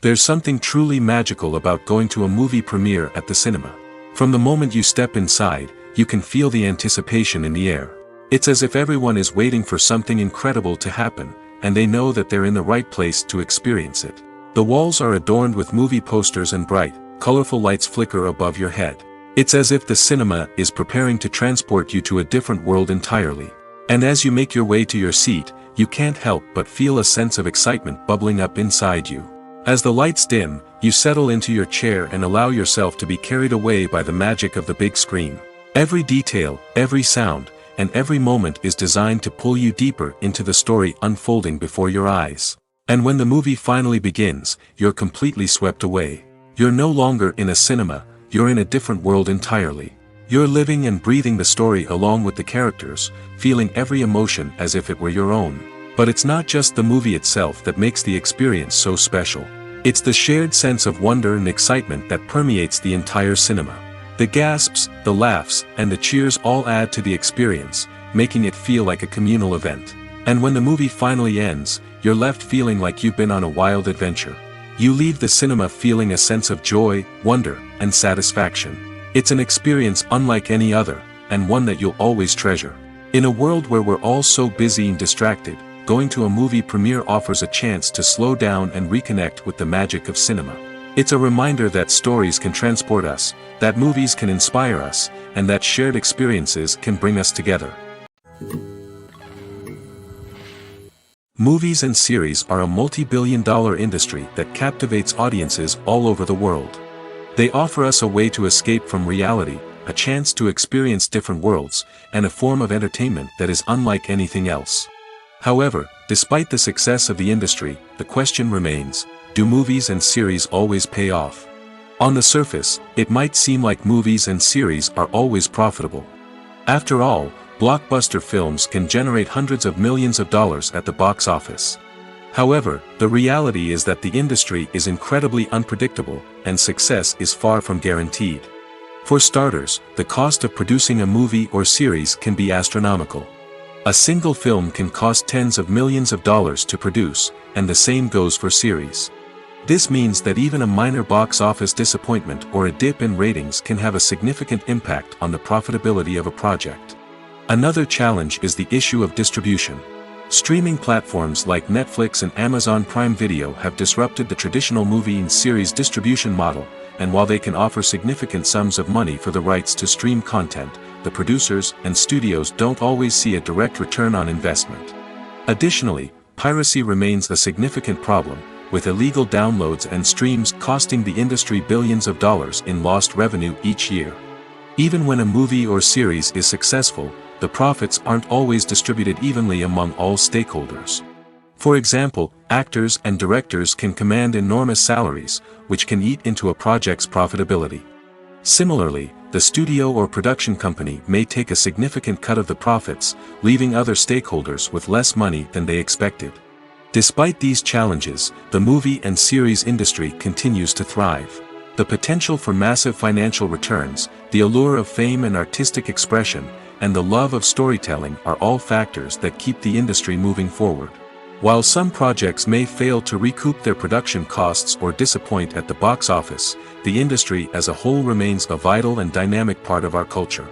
There's something truly magical about going to a movie premiere at the cinema. From the moment you step inside, you can feel the anticipation in the air. It's as if everyone is waiting for something incredible to happen, and they know that they're in the right place to experience it. The walls are adorned with movie posters and bright, colorful lights flicker above your head. It's as if the cinema is preparing to transport you to a different world entirely. And as you make your way to your seat, you can't help but feel a sense of excitement bubbling up inside you. As the lights dim, you settle into your chair and allow yourself to be carried away by the magic of the big screen. Every detail, every sound, and every moment is designed to pull you deeper into the story unfolding before your eyes. And when the movie finally begins, you're completely swept away. You're no longer in a cinema, you're in a different world entirely. You're living and breathing the story along with the characters, feeling every emotion as if it were your own. But it's not just the movie itself that makes the experience so special. It's the shared sense of wonder and excitement that permeates the entire cinema. The gasps, the laughs, and the cheers all add to the experience, making it feel like a communal event. And when the movie finally ends, you're left feeling like you've been on a wild adventure. You leave the cinema feeling a sense of joy, wonder, and satisfaction. It's an experience unlike any other, and one that you'll always treasure. In a world where we're all so busy and distracted, going to a movie premiere offers a chance to slow down and reconnect with the magic of cinema. It's a reminder that stories can transport us, that movies can inspire us, and that shared experiences can bring us together. Movies and series are a multi-billion-dollar industry that captivates audiences all over the world. They offer us a way to escape from reality, a chance to experience different worlds, and a form of entertainment that is unlike anything else. However, despite the success of the industry, the question remains, do movies and series always pay off? On the surface, it might seem like movies and series are always profitable. After all, blockbuster films can generate hundreds of millions of dollars at the box office. However, the reality is that the industry is incredibly unpredictable, and success is far from guaranteed. For starters, the cost of producing a movie or series can be astronomical. A single film can cost tens of millions of dollars to produce, and the same goes for series. This means that even a minor box office disappointment or a dip in ratings can have a significant impact on the profitability of a project. Another challenge is the issue of distribution. Streaming platforms like Netflix and Amazon Prime Video have disrupted the traditional movie and series distribution model, and while they can offer significant sums of money for the rights to stream content, the producers and studios don't always see a direct return on investment. Additionally, piracy remains a significant problem, with illegal downloads and streams costing the industry billions of dollars in lost revenue each year. Even when a movie or series is successful, the profits aren't always distributed evenly among all stakeholders. For example, actors and directors can command enormous salaries, which can eat into a project's profitability. Similarly, the studio or production company may take a significant cut of the profits, leaving other stakeholders with less money than they expected. Despite these challenges, the movie and series industry continues to thrive. The potential for massive financial returns, the allure of fame and artistic expression, and the love of storytelling are all factors that keep the industry moving forward. While some projects may fail to recoup their production costs or disappoint at the box office, the industry as a whole remains a vital and dynamic part of our culture.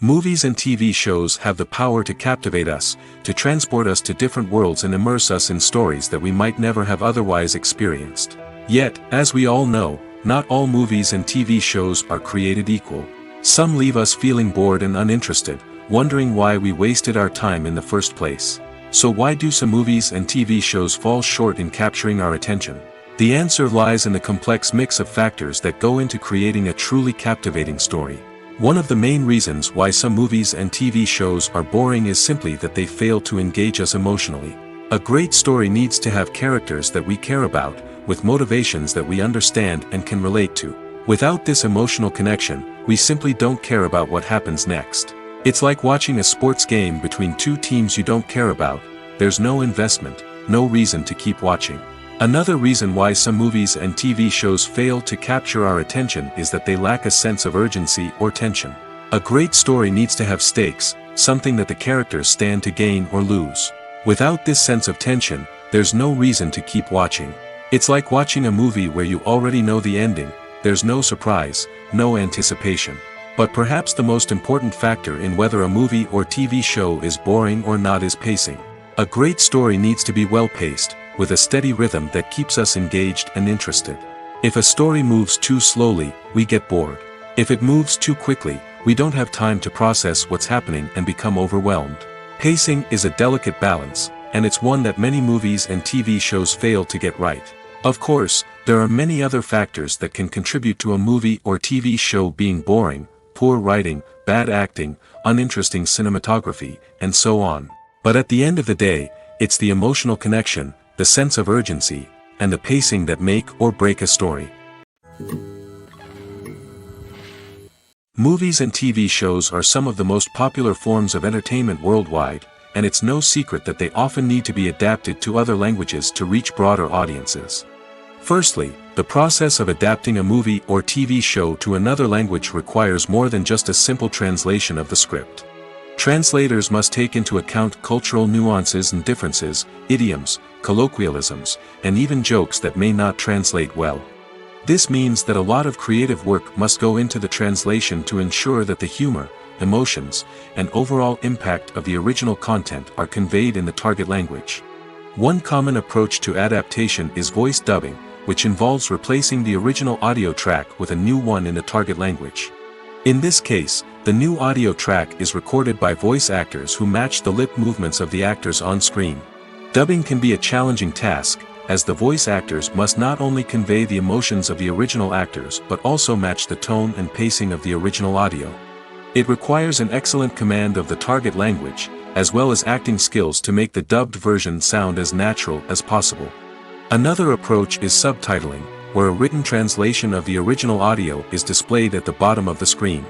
Movies and TV shows have the power to captivate us, to transport us to different worlds and immerse us in stories that we might never have otherwise experienced. Yet, as we all know, not all movies and TV shows are created equal. Some leave us feeling bored and uninterested, wondering why we wasted our time in the first place. So why do some movies and TV shows fall short in capturing our attention? The answer lies in the complex mix of factors that go into creating a truly captivating story. One of the main reasons why some movies and TV shows are boring is simply that they fail to engage us emotionally. A great story needs to have characters that we care about, with motivations that we understand and can relate to. Without this emotional connection, we simply don't care about what happens next. It's like watching a sports game between two teams you don't care about. There's no investment, no reason to keep watching. Another reason why some movies and TV shows fail to capture our attention is that they lack a sense of urgency or tension. A great story needs to have stakes, something that the characters stand to gain or lose. Without this sense of tension, there's no reason to keep watching. It's like watching a movie where you already know the ending, there's no surprise, no anticipation. But perhaps the most important factor in whether a movie or TV show is boring or not is pacing. A great story needs to be well-paced, with a steady rhythm that keeps us engaged and interested. If a story moves too slowly, we get bored. If it moves too quickly, we don't have time to process what's happening and become overwhelmed. Pacing is a delicate balance, and it's one that many movies and TV shows fail to get right. Of course, there are many other factors that can contribute to a movie or TV show being boring: poor writing, bad acting, uninteresting cinematography, and so on. But at the end of the day, it's the emotional connection, the sense of urgency, and the pacing that make or break a story. Movies and TV shows are some of the most popular forms of entertainment worldwide, and it's no secret that they often need to be adapted to other languages to reach broader audiences. Firstly, the process of adapting a movie or TV show to another language requires more than just a simple translation of the script. Translators must take into account cultural nuances and differences, idioms, colloquialisms, and even jokes that may not translate well. This means that a lot of creative work must go into the translation to ensure that the humor, emotions, and overall impact of the original content are conveyed in the target language. One common approach to adaptation is voice dubbing, which involves replacing the original audio track with a new one in the target language. In this case, The new audio track is recorded by voice actors who match the lip movements of the actors on screen. Dubbing can be a challenging task, as the voice actors must not only convey the emotions of the original actors but also match the tone and pacing of the original audio. It requires an excellent command of the target language, as well as acting skills to make the dubbed version sound as natural as possible. Another approach is subtitling, where a written translation of the original audio is displayed at the bottom of the screen.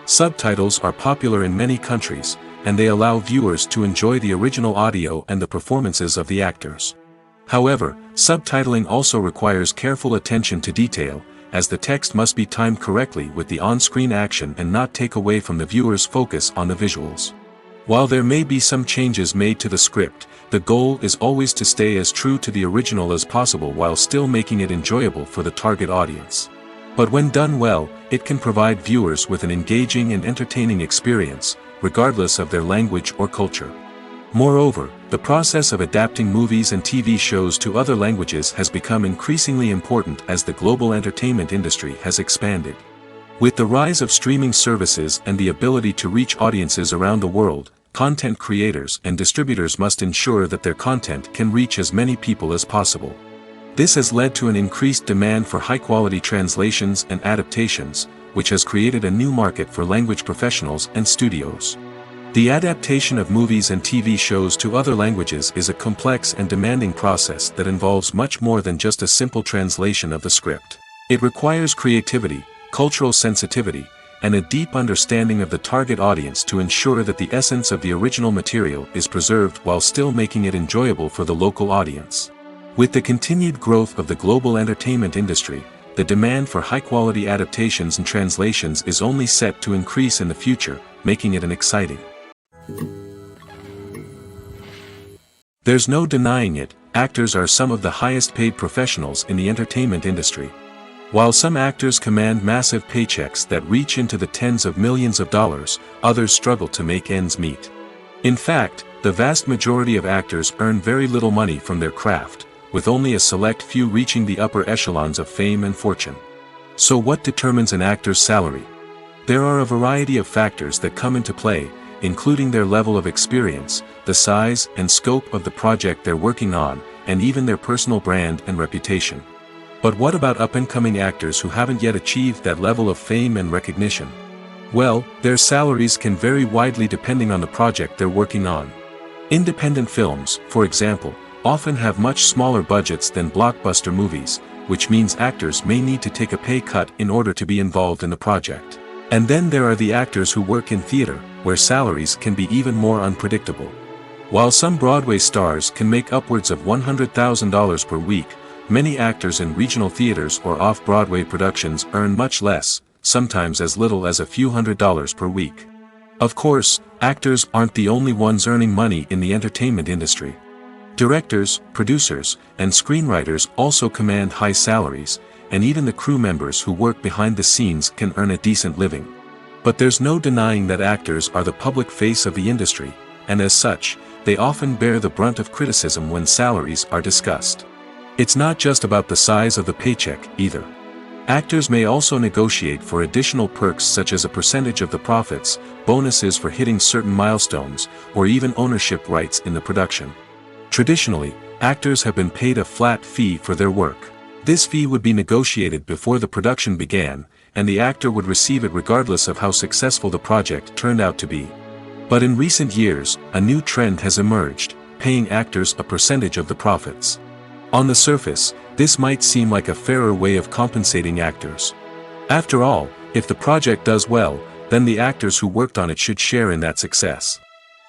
Subtitles are popular in many countries, and they allow viewers to enjoy the original audio and the performances of the actors. However, subtitling also requires careful attention to detail, as the text must be timed correctly with the on-screen action and not take away from the viewer's focus on the visuals. While there may be some changes made to the script, the goal is always to stay as true to the original as possible while still making it enjoyable for the target audience. But when done well, it can provide viewers with an engaging and entertaining experience, regardless of their language or culture. Moreover, the process of adapting movies and TV shows to other languages has become increasingly important as the global entertainment industry has expanded. With the rise of streaming services and the ability to reach audiences around the world, content creators and distributors must ensure that their content can reach as many people as possible. This has led to an increased demand for high-quality translations and adaptations, which has created a new market for language professionals and studios. The adaptation of movies and TV shows to other languages is a complex and demanding process that involves much more than just a simple translation of the script. It requires creativity, cultural sensitivity, and a deep understanding of the target audience to ensure that the essence of the original material is preserved while still making it enjoyable for the local audience. With the continued growth of the global entertainment industry, the demand for high-quality adaptations and translations is only set to increase in the future, making it an exciting. There's no denying it, actors are some of the highest-paid professionals in the entertainment industry. While some actors command massive paychecks that reach into the tens of millions of dollars, others struggle to make ends meet. In fact, the vast majority of actors earn very little money from their craft, with only a select few reaching the upper echelons of fame and fortune. So what determines an actor's salary? There are a variety of factors that come into play, including their level of experience, the size and scope of the project they're working on, and even their personal brand and reputation. But what about up-and-coming actors who haven't yet achieved that level of fame and recognition? Well, their salaries can vary widely depending on the project they're working on. Independent films, for example, often have much smaller budgets than blockbuster movies, which means actors may need to take a pay cut in order to be involved in the project. And then there are the actors who work in theater, where salaries can be even more unpredictable. While some Broadway stars can make upwards of $100,000 per week, many actors in regional theaters or off-Broadway productions earn much less, sometimes as little as a few $100s per week. Of course, actors aren't the only ones earning money in the entertainment industry. Directors, producers, and screenwriters also command high salaries, and even the crew members who work behind the scenes can earn a decent living. But there's no denying that actors are the public face of the industry, and as such, they often bear the brunt of criticism when salaries are discussed. It's not just about the size of the paycheck, either. Actors may also negotiate for additional perks such as a percentage of the profits, bonuses for hitting certain milestones, or even ownership rights in the production. Traditionally, actors have been paid a flat fee for their work. This fee would be negotiated before the production began, and the actor would receive it regardless of how successful the project turned out to be. But in recent years, a new trend has emerged, paying actors a percentage of the profits. On the surface, this might seem like a fairer way of compensating actors. After all, if the project does well, then the actors who worked on it should share in that success.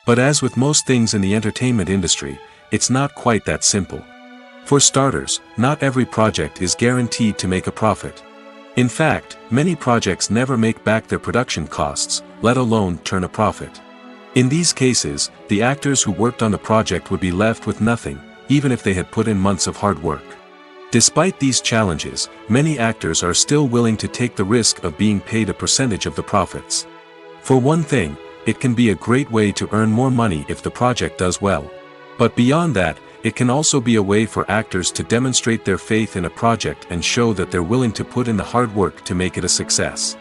But as with most things in the entertainment industry, it's not quite that simple. For starters, not every project is guaranteed to make a profit. In fact, many projects never make back their production costs, let alone turn a profit. In these cases, the actors who worked on the project would be left with nothing, even if they had put in months of hard work. Despite these challenges, many actors are still willing to take the risk of being paid a percentage of the profits. For one thing, it can be a great way to earn more money if the project does well. But beyond that, it can also be a way for actors to demonstrate their faith in a project and show that they're willing to put in the hard work to make it a success.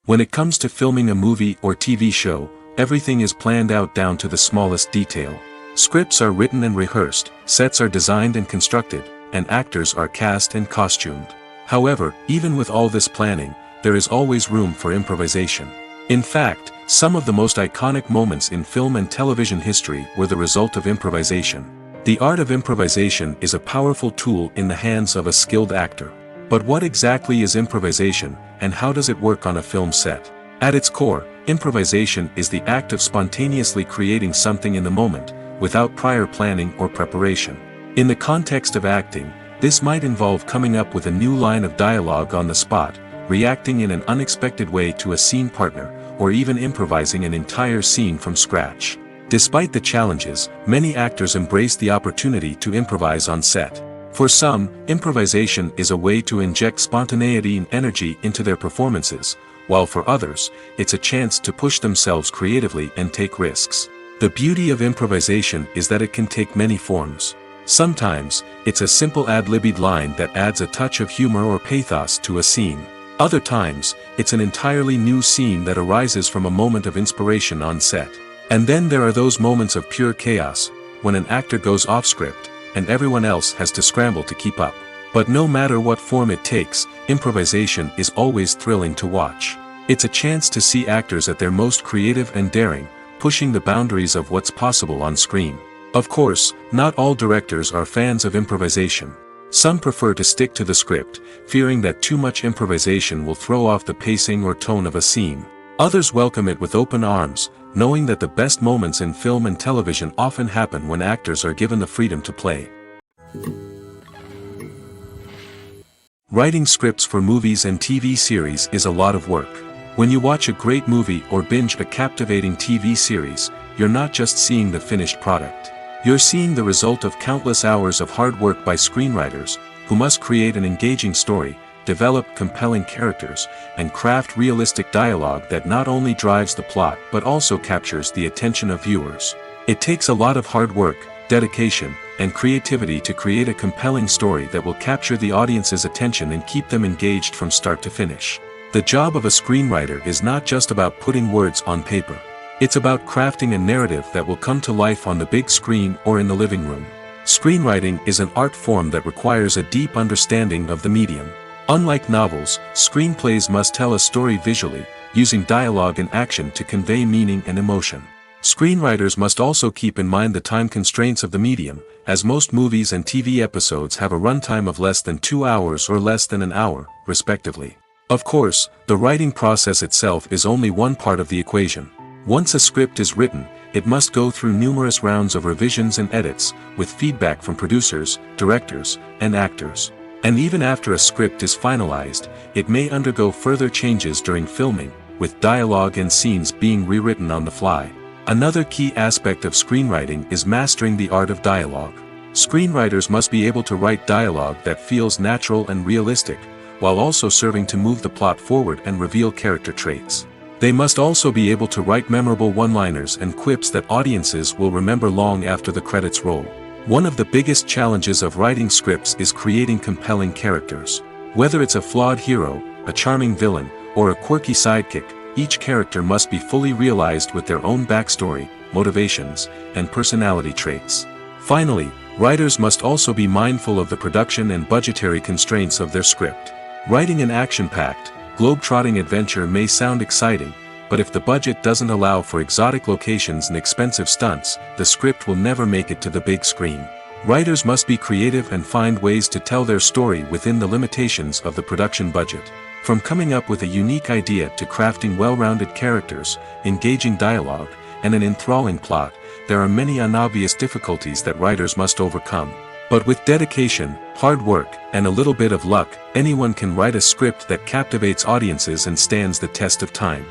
When it comes to filming a movie or TV show, everything is planned out down to the smallest detail. Scripts are written and rehearsed, sets are designed and constructed, and actors are cast and costumed. However, even with all this planning, there is always room for improvisation. In fact, some of the most iconic moments in film and television history were the result of improvisation. The art of improvisation is a powerful tool in the hands of a skilled actor. But what exactly is improvisation, and how does it work on a film set? At its core, improvisation is the act of spontaneously creating something in the moment, without prior planning or preparation. In the context of acting, this might involve coming up with a new line of dialogue on the spot, reacting in an unexpected way to a scene partner, or even improvising an entire scene from scratch. Despite the challenges, many actors embrace the opportunity to improvise on set. For some, improvisation is a way to inject spontaneity and energy into their performances, while for others, it's a chance to push themselves creatively and take risks. The beauty of improvisation is that it can take many forms. Sometimes, it's a simple ad-libbed line that adds a touch of humor or pathos to a scene. Other times, it's an entirely new scene that arises from a moment of inspiration on set. And then there are those moments of pure chaos, when an actor goes off script, and everyone else has to scramble to keep up. But no matter what form it takes, improvisation is always thrilling to watch. It's a chance to see actors at their most creative and daring, pushing the boundaries of what's possible on screen. Of course, not all directors are fans of improvisation. Some prefer to stick to the script, fearing that too much improvisation will throw off the pacing or tone of a scene. Others welcome it with open arms, knowing that the best moments in film and television often happen when actors are given the freedom to play. Writing scripts for movies and TV series is a lot of work. When you watch a great movie or binge a captivating TV series, you're not just seeing the finished product. You're seeing the result of countless hours of hard work by screenwriters, who must create an engaging story, develop compelling characters, and craft realistic dialogue that not only drives the plot but also captures the attention of viewers. It takes a lot of hard work, dedication, and creativity to create a compelling story that will capture the audience's attention and keep them engaged from start to finish. The job of a screenwriter is not just about putting words on paper. It's about crafting a narrative that will come to life on the big screen or in the living room. Screenwriting is an art form that requires a deep understanding of the medium. Unlike novels, screenplays must tell a story visually, using dialogue and action to convey meaning and emotion. Screenwriters must also keep in mind the time constraints of the medium, as most movies and TV episodes have a runtime of less than 2 hours or less than an hour, respectively. Of course, the writing process itself is only one part of the equation. Once a script is written, it must go through numerous rounds of revisions and edits, with feedback from producers, directors, and actors. And even after a script is finalized, it may undergo further changes during filming, with dialogue and scenes being rewritten on the fly. Another key aspect of screenwriting is mastering the art of dialogue. Screenwriters must be able to write dialogue that feels natural and realistic, while also serving to move the plot forward and reveal character traits. They must also be able to write memorable one-liners and quips that audiences will remember long after the credits roll. One of the biggest challenges of writing scripts is creating compelling characters. Whether it's a flawed hero, a charming villain, or a quirky sidekick, each character must be fully realized with their own backstory, motivations, and personality traits. Finally, writers must also be mindful of the production and budgetary constraints of their script. Writing an action-packed, globe-trotting adventure may sound exciting, but if the budget doesn't allow for exotic locations and expensive stunts, the script will never make it to the big screen. Writers must be creative and find ways to tell their story within the limitations of the production budget. From coming up with a unique idea to crafting well-rounded characters, engaging dialogue, and an enthralling plot, there are many unobvious difficulties that writers must overcome. But with dedication, hard work, and a little bit of luck, anyone can write a script that captivates audiences and stands the test of time.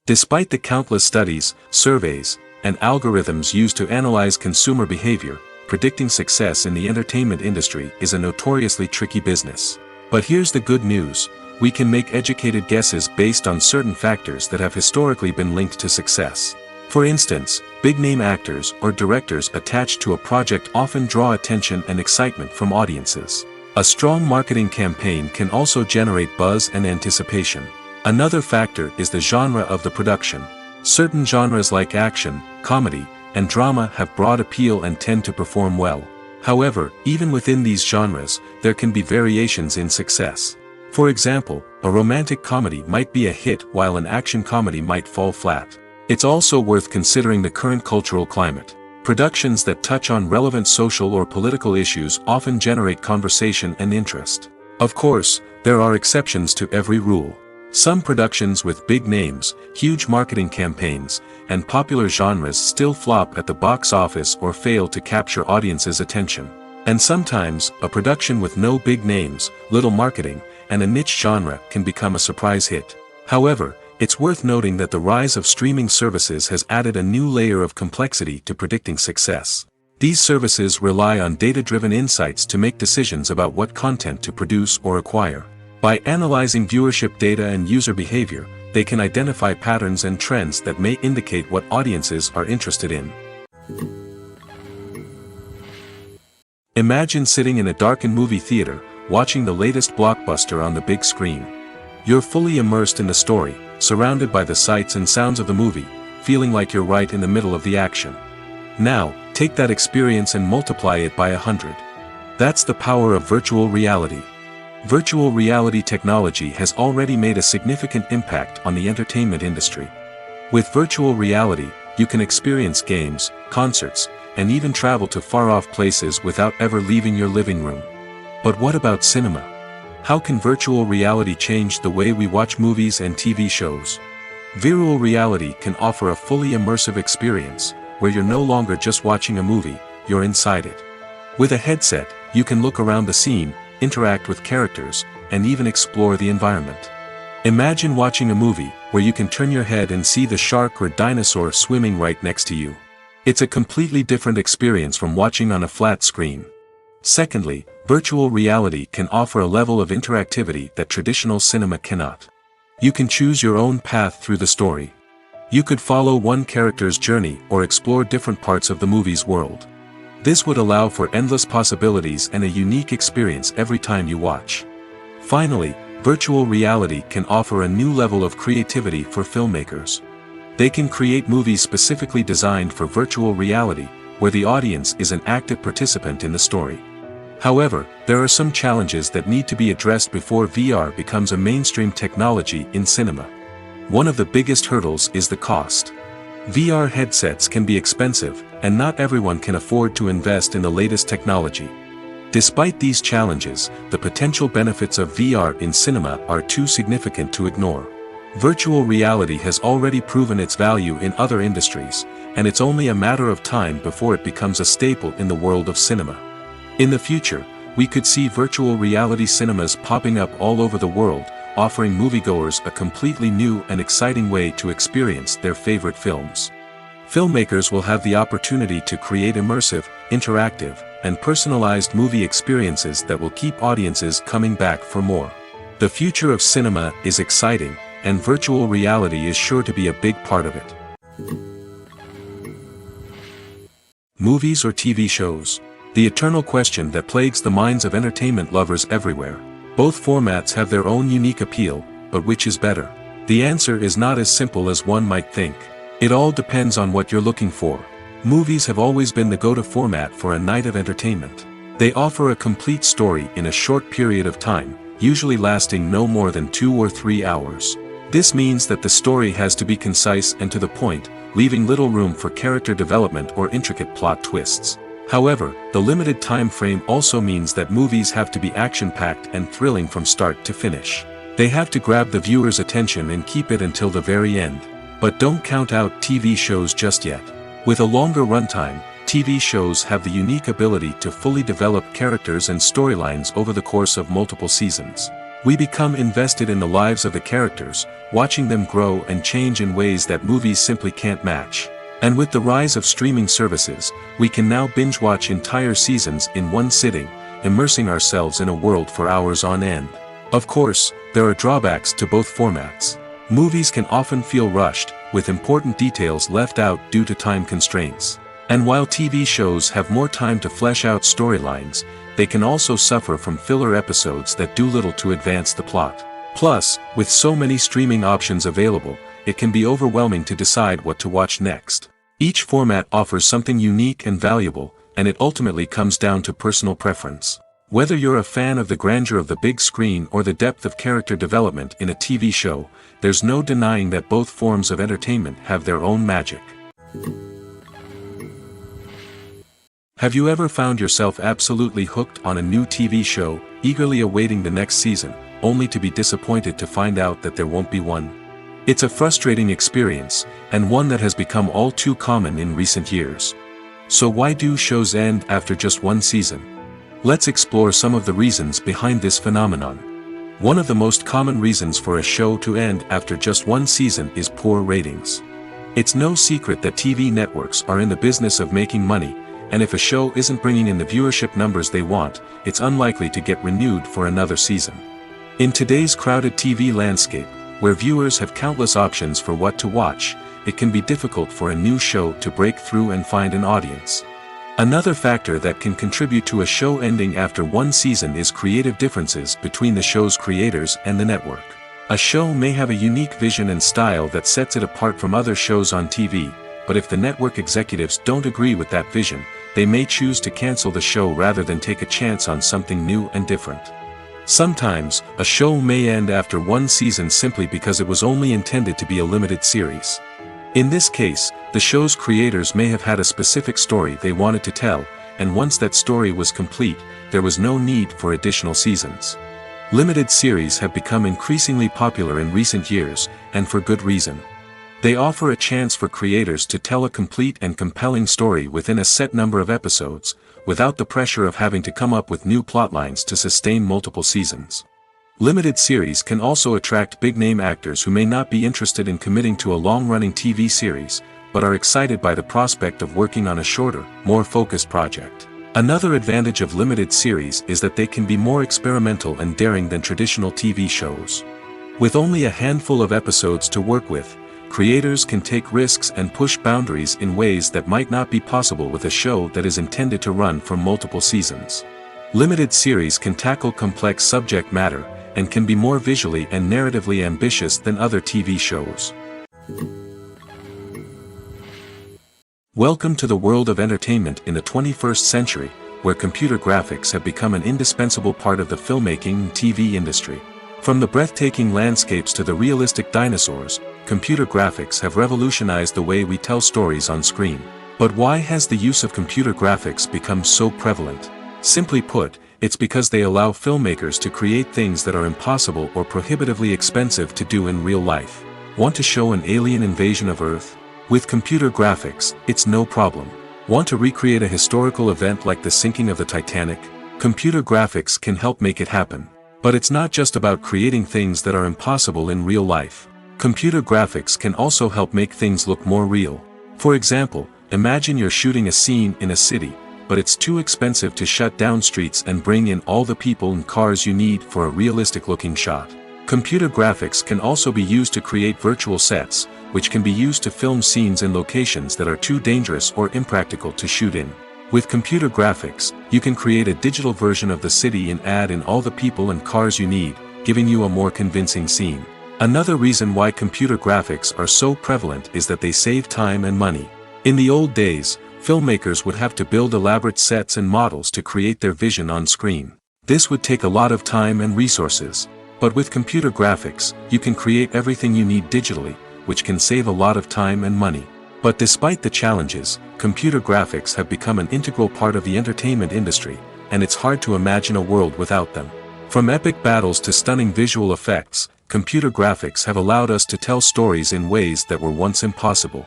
Despite the countless studies, surveys, and algorithms used to analyze consumer behavior, predicting success in the entertainment industry is a notoriously tricky business. But here's the good news: we can make educated guesses based on certain factors that have historically been linked to success. For instance, big-name actors or directors attached to a project often draw attention and excitement from audiences. A strong marketing campaign can also generate buzz and anticipation. Another factor is the genre of the production. Certain genres like action, comedy, and drama have broad appeal and tend to perform well. However, even within these genres, there can be variations in success. For example, a romantic comedy might be a hit while an action comedy might fall flat. It's also worth considering the current cultural climate. Productions that touch on relevant social or political issues often generate conversation and interest. Of course, there are exceptions to every rule. Some productions with big names, huge marketing campaigns, and popular genres still flop at the box office or fail to capture audiences' attention. And sometimes, a production with no big names, little marketing, and a niche genre can become a surprise hit. However, it's worth noting that the rise of streaming services has added a new layer of complexity to predicting success. These services rely on data-driven insights to make decisions about what content to produce or acquire. By analyzing viewership data and user behavior, they can identify patterns and trends that may indicate what audiences are interested in. Imagine sitting in a darkened movie theater, watching the latest blockbuster on the big screen. You're fully immersed in the story, surrounded by the sights and sounds of the movie, feeling like you're right in the middle of the action. Now, take that experience and multiply it by 100. That's the power of virtual reality. Virtual reality technology has already made a significant impact on the entertainment industry. With virtual reality, you can experience games, concerts, and even travel to far-off places without ever leaving your living room. But what about cinema? How can virtual reality change the way we watch movies and TV shows? Virtual reality can offer a fully immersive experience, where you're no longer just watching a movie, you're inside it. With a headset, you can look around the scene, interact with characters, and even explore the environment. Imagine watching a movie where you can turn your head and see the shark or dinosaur swimming right next to you. It's a completely different experience from watching on a flat screen. Secondly, virtual reality can offer a level of interactivity that traditional cinema cannot. You can choose your own path through the story. You could follow one character's journey or explore different parts of the movie's world. This would allow for endless possibilities and a unique experience every time you watch. Finally, virtual reality can offer a new level of creativity for filmmakers. They can create movies specifically designed for virtual reality, where the audience is an active participant in the story. However, there are some challenges that need to be addressed before VR becomes a mainstream technology in cinema. One of the biggest hurdles is the cost. VR headsets can be expensive, and not everyone can afford to invest in the latest technology. Despite these challenges, the potential benefits of VR in cinema are too significant to ignore. Virtual reality has already proven its value in other industries, and it's only a matter of time before it becomes a staple in the world of cinema. In the future, we could see virtual reality cinemas popping up all over the world, offering moviegoers a completely new and exciting way to experience their favorite films. Filmmakers will have the opportunity to create immersive, interactive, and personalized movie experiences that will keep audiences coming back for more. The future of cinema is exciting, and virtual reality is sure to be a big part of it. Movies or TV shows? The eternal question that plagues the minds of entertainment lovers everywhere. Both formats have their own unique appeal, but which is better? The answer is not as simple as one might think. It all depends on what you're looking for. Movies have always been the go-to format for a night of entertainment. They offer a complete story in a short period of time, usually lasting no more than 2 or 3 hours. This means that the story has to be concise and to the point, leaving little room for character development or intricate plot twists. However, the limited time frame also means that movies have to be action-packed and thrilling from start to finish. They have to grab the viewer's attention and keep it until the very end. But don't count out TV shows just yet. With a longer runtime, TV shows have the unique ability to fully develop characters and storylines over the course of multiple seasons. We become invested in the lives of the characters, watching them grow and change in ways that movies simply can't match. And with the rise of streaming services, we can now binge-watch entire seasons in one sitting, immersing ourselves in a world for hours on end. Of course, there are drawbacks to both formats. Movies can often feel rushed, with important details left out due to time constraints. And while TV shows have more time to flesh out storylines, they can also suffer from filler episodes that do little to advance the plot. Plus, with so many streaming options available, it can be overwhelming to decide what to watch next. Each format offers something unique and valuable, and it ultimately comes down to personal preference. Whether you're a fan of the grandeur of the big screen or the depth of character development in a TV show, there's no denying that both forms of entertainment have their own magic. Have you ever found yourself absolutely hooked on a new TV show, eagerly awaiting the next season, only to be disappointed to find out that there won't be one? It's a frustrating experience, and one that has become all too common in recent years. So why do shows end after just one season? Let's explore some of the reasons behind this phenomenon. One of the most common reasons for a show to end after just one season is poor ratings. It's no secret that TV networks are in the business of making money, and if a show isn't bringing in the viewership numbers they want, it's unlikely to get renewed for another season. In today's crowded TV landscape, where viewers have countless options for what to watch, it can be difficult for a new show to break through and find an audience. Another factor that can contribute to a show ending after one season is creative differences between the show's creators and the network. A show may have a unique vision and style that sets it apart from other shows on TV, but if the network executives don't agree with that vision, they may choose to cancel the show rather than take a chance on something new and different. Sometimes, a show may end after one season simply because it was only intended to be a limited series. In this case, the show's creators may have had a specific story they wanted to tell, and once that story was complete, there was no need for additional seasons. Limited series have become increasingly popular in recent years, and for good reason. They offer a chance for creators to tell a complete and compelling story within a set number of episodes, without the pressure of having to come up with new plotlines to sustain multiple seasons. Limited series can also attract big-name actors who may not be interested in committing to a long-running TV series, but are excited by the prospect of working on a shorter, more focused project. Another advantage of limited series is that they can be more experimental and daring than traditional TV shows. With only a handful of episodes to work with, creators can take risks and push boundaries in ways that might not be possible with a show that is intended to run for multiple seasons. Limited series can tackle complex subject matter, and can be more visually and narratively ambitious than other TV shows. Welcome to the world of entertainment in the 21st century, where computer graphics have become an indispensable part of the filmmaking and TV industry. From the breathtaking landscapes to the realistic dinosaurs, computer graphics have revolutionized the way we tell stories on screen. But why has the use of computer graphics become so prevalent? Simply put, it's because they allow filmmakers to create things that are impossible or prohibitively expensive to do in real life. Want to show an alien invasion of Earth? With computer graphics, it's no problem. Want to recreate a historical event like the sinking of the Titanic? Computer graphics can help make it happen. But it's not just about creating things that are impossible in real life. Computer graphics can also help make things look more real. For example, imagine you're shooting a scene in a city, but it's too expensive to shut down streets and bring in all the people and cars you need for a realistic-looking shot. Computer graphics can also be used to create virtual sets, which can be used to film scenes in locations that are too dangerous or impractical to shoot in. With computer graphics, you can create a digital version of the city and add in all the people and cars you need, giving you a more convincing scene. Another reason why computer graphics are so prevalent is that they save time and money. In the old days, filmmakers would have to build elaborate sets and models to create their vision on screen. This would take a lot of time and resources. But with computer graphics, you can create everything you need digitally, which can save a lot of time and money. But despite the challenges, computer graphics have become an integral part of the entertainment industry, and it's hard to imagine a world without them. From epic battles to stunning visual effects, computer graphics have allowed us to tell stories in ways that were once impossible.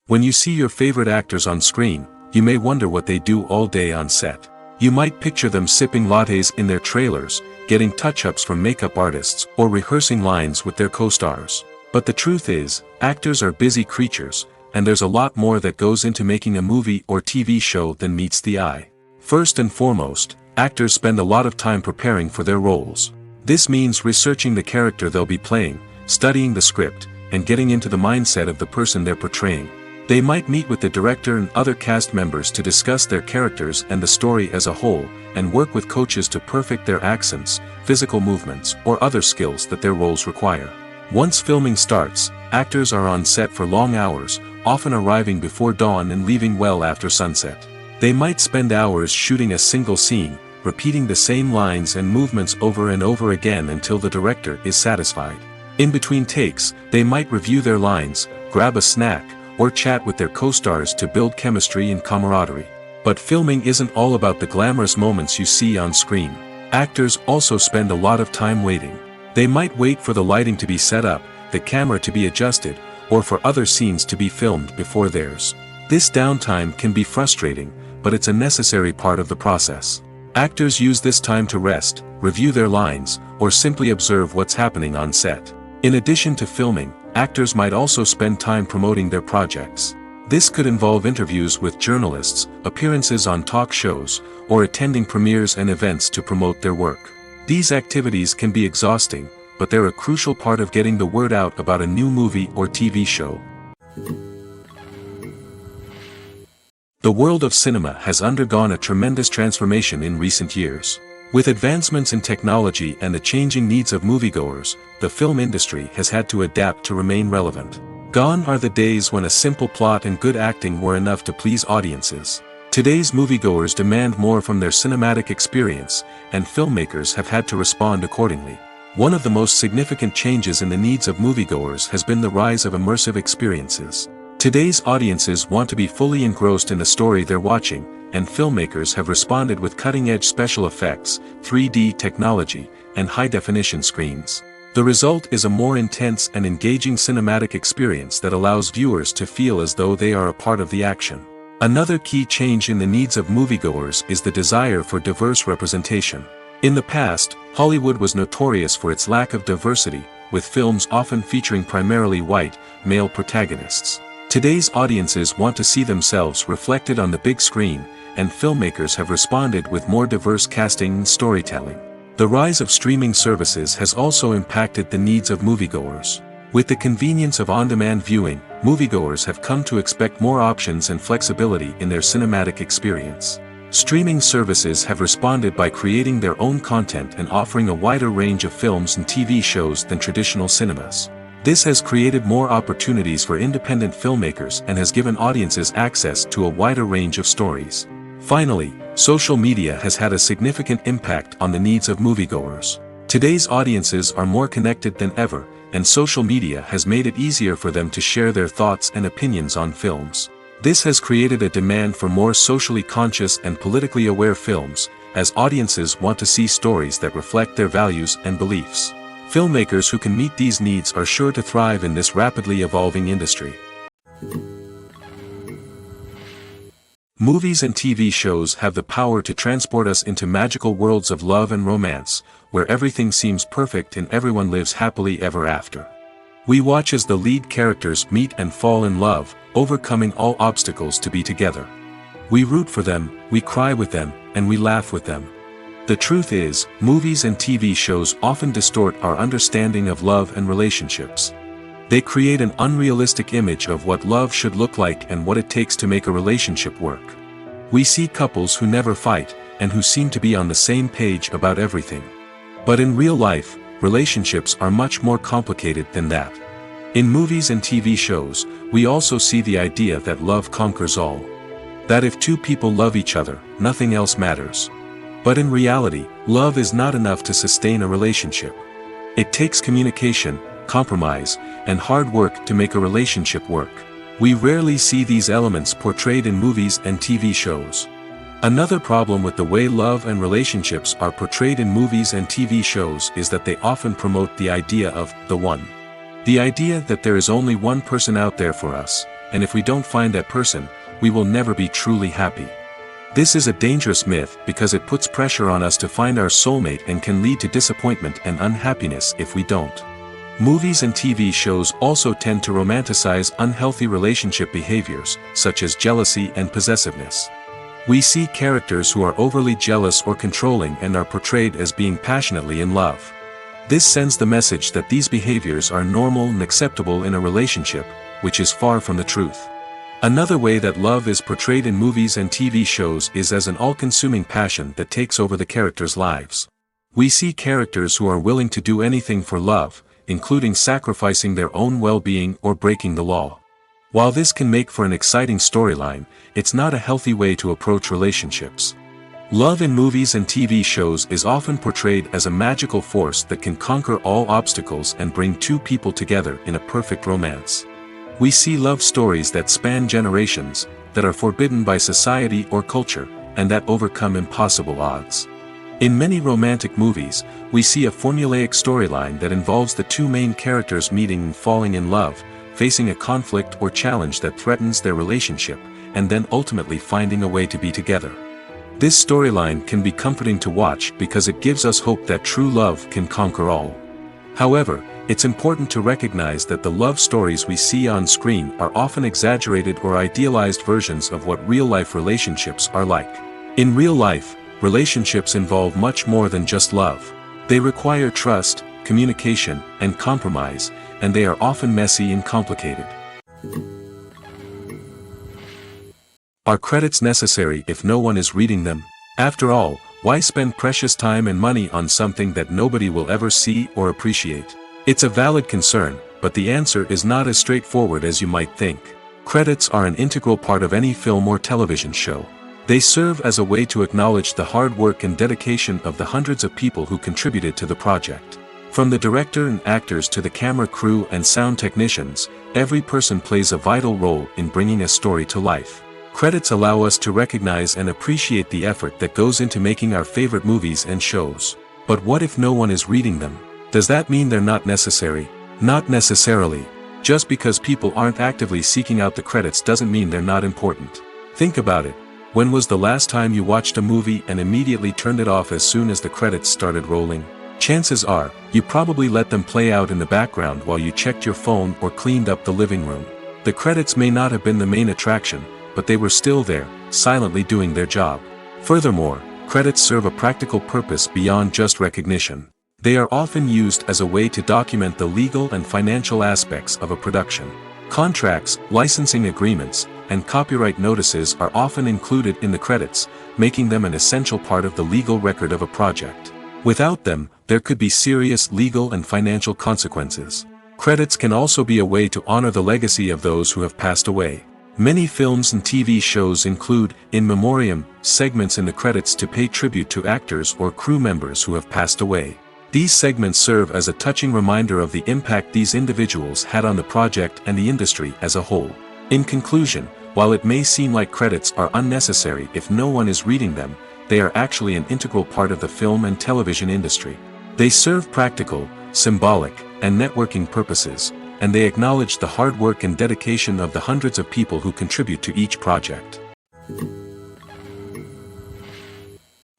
When you see your favorite actors on screen, you may wonder what they do all day on set. You might picture them sipping lattes in their trailers, getting touch-ups from makeup artists, or rehearsing lines with their co-stars. But the truth is, actors are busy creatures, and there's a lot more that goes into making a movie or TV show than meets the eye. First and foremost, actors spend a lot of time preparing for their roles. This means researching the character they'll be playing, studying the script, and getting into the mindset of the person they're portraying. They might meet with the director and other cast members to discuss their characters and the story as a whole, and work with coaches to perfect their accents, physical movements, or other skills that their roles require. Once filming starts, actors are on set for long hours, often arriving before dawn and leaving well after sunset. They might spend hours shooting a single scene, repeating the same lines and movements over and over again until the director is satisfied. In between takes, they might review their lines, grab a snack, or chat with their co-stars to build chemistry and camaraderie. But filming isn't all about the glamorous moments you see on screen. Actors also spend a lot of time waiting. They might wait for the lighting to be set up, the camera to be adjusted, or for other scenes to be filmed before theirs. This downtime can be frustrating, but it's a necessary part of the process. Actors use this time to rest, review their lines, or simply observe what's happening on set. In addition to filming, actors might also spend time promoting their projects. This could involve interviews with journalists, appearances on talk shows, or attending premieres and events to promote their work. These activities can be exhausting, but they're a crucial part of getting the word out about a new movie or TV show. The world of cinema has undergone a tremendous transformation in recent years. With advancements in technology and the changing needs of moviegoers, the film industry has had to adapt to remain relevant. Gone are the days when a simple plot and good acting were enough to please audiences. Today's moviegoers demand more from their cinematic experience, and filmmakers have had to respond accordingly. One of the most significant changes in the needs of moviegoers has been the rise of immersive experiences. Today's audiences want to be fully engrossed in the story they're watching, and filmmakers have responded with cutting-edge special effects, 3D technology, and high-definition screens. The result is a more intense and engaging cinematic experience that allows viewers to feel as though they are a part of the action. Another key change in the needs of moviegoers is the desire for diverse representation. In the past, Hollywood was notorious for its lack of diversity, with films often featuring primarily white, male protagonists. Today's audiences want to see themselves reflected on the big screen, and filmmakers have responded with more diverse casting and storytelling. The rise of streaming services has also impacted the needs of moviegoers. With the convenience of on-demand viewing, moviegoers have come to expect more options and flexibility in their cinematic experience. Streaming services have responded by creating their own content and offering a wider range of films and TV shows than traditional cinemas. This has created more opportunities for independent filmmakers and has given audiences access to a wider range of stories. Finally, social media has had a significant impact on the needs of moviegoers. Today's audiences are more connected than ever, and social media has made it easier for them to share their thoughts and opinions on films. This has created a demand for more socially conscious and politically aware films, as audiences want to see stories that reflect their values and beliefs. Filmmakers who can meet these needs are sure to thrive in this rapidly evolving industry. Movies and TV shows have the power to transport us into magical worlds of love and romance, where everything seems perfect and everyone lives happily ever after. We watch as the lead characters meet and fall in love, overcoming all obstacles to be together. We root for them, we cry with them, and we laugh with them. The truth is, movies and TV shows often distort our understanding of love and relationships. They create an unrealistic image of what love should look like and what it takes to make a relationship work. We see couples who never fight, and who seem to be on the same page about everything. But in real life, relationships are much more complicated than that. In movies and TV shows, we also see the idea that love conquers all. That if two people love each other, nothing else matters. But in reality, love is not enough to sustain a relationship. It takes communication, compromise, and hard work to make a relationship work. We rarely see these elements portrayed in movies and TV shows. Another problem with the way love and relationships are portrayed in movies and TV shows is that they often promote the idea of the one. The idea that there is only one person out there for us, and if we don't find that person, we will never be truly happy. This is a dangerous myth because it puts pressure on us to find our soulmate and can lead to disappointment and unhappiness if we don't. Movies and TV shows also tend to romanticize unhealthy relationship behaviors, such as jealousy and possessiveness. We see characters who are overly jealous or controlling and are portrayed as being passionately in love. This sends the message that these behaviors are normal and acceptable in a relationship, which is far from the truth. Another way that love is portrayed in movies and TV shows is as an all-consuming passion that takes over the characters' lives. We see characters who are willing to do anything for love, including sacrificing their own well-being or breaking the law. While this can make for an exciting storyline, it's not a healthy way to approach relationships. Love in movies and TV shows is often portrayed as a magical force that can conquer all obstacles and bring two people together in a perfect romance. We see love stories that span generations, that are forbidden by society or culture, and that overcome impossible odds. In many romantic movies, we see a formulaic storyline that involves the two main characters meeting and falling in love, facing a conflict or challenge that threatens their relationship, and then ultimately finding a way to be together. This storyline can be comforting to watch because it gives us hope that true love can conquer all. However, it's important to recognize that the love stories we see on screen are often exaggerated or idealized versions of what real-life relationships are like. In real life, relationships involve much more than just love. They require trust, communication, and compromise, and they are often messy and complicated. Are credits necessary if no one is reading them? After all, why spend precious time and money on something that nobody will ever see or appreciate? It's a valid concern, but the answer is not as straightforward as you might think. Credits are an integral part of any film or television show. They serve as a way to acknowledge the hard work and dedication of the hundreds of people who contributed to the project. From the director and actors to the camera crew and sound technicians, every person plays a vital role in bringing a story to life. Credits allow us to recognize and appreciate the effort that goes into making our favorite movies and shows. But what if no one is reading them? Does that mean they're not necessary? Not necessarily. Just because people aren't actively seeking out the credits doesn't mean they're not important. Think about it. When was the last time you watched a movie and immediately turned it off as soon as the credits started rolling? Chances are, you probably let them play out in the background while you checked your phone or cleaned up the living room. The credits may not have been the main attraction, but they were still there, silently doing their job. Furthermore, credits serve a practical purpose beyond just recognition. They are often used as a way to document the legal and financial aspects of a production. Contracts, licensing agreements, and copyright notices are often included in the credits, making them an essential part of the legal record of a project. Without them, there could be serious legal and financial consequences. Credits can also be a way to honor the legacy of those who have passed away. Many films and TV shows include, in memoriam, segments in the credits to pay tribute to actors or crew members who have passed away. These segments serve as a touching reminder of the impact these individuals had on the project and the industry as a whole. In conclusion, while it may seem like credits are unnecessary if no one is reading them, they are actually an integral part of the film and television industry. They serve practical, symbolic, and networking purposes, and they acknowledge the hard work and dedication of the hundreds of people who contribute to each project.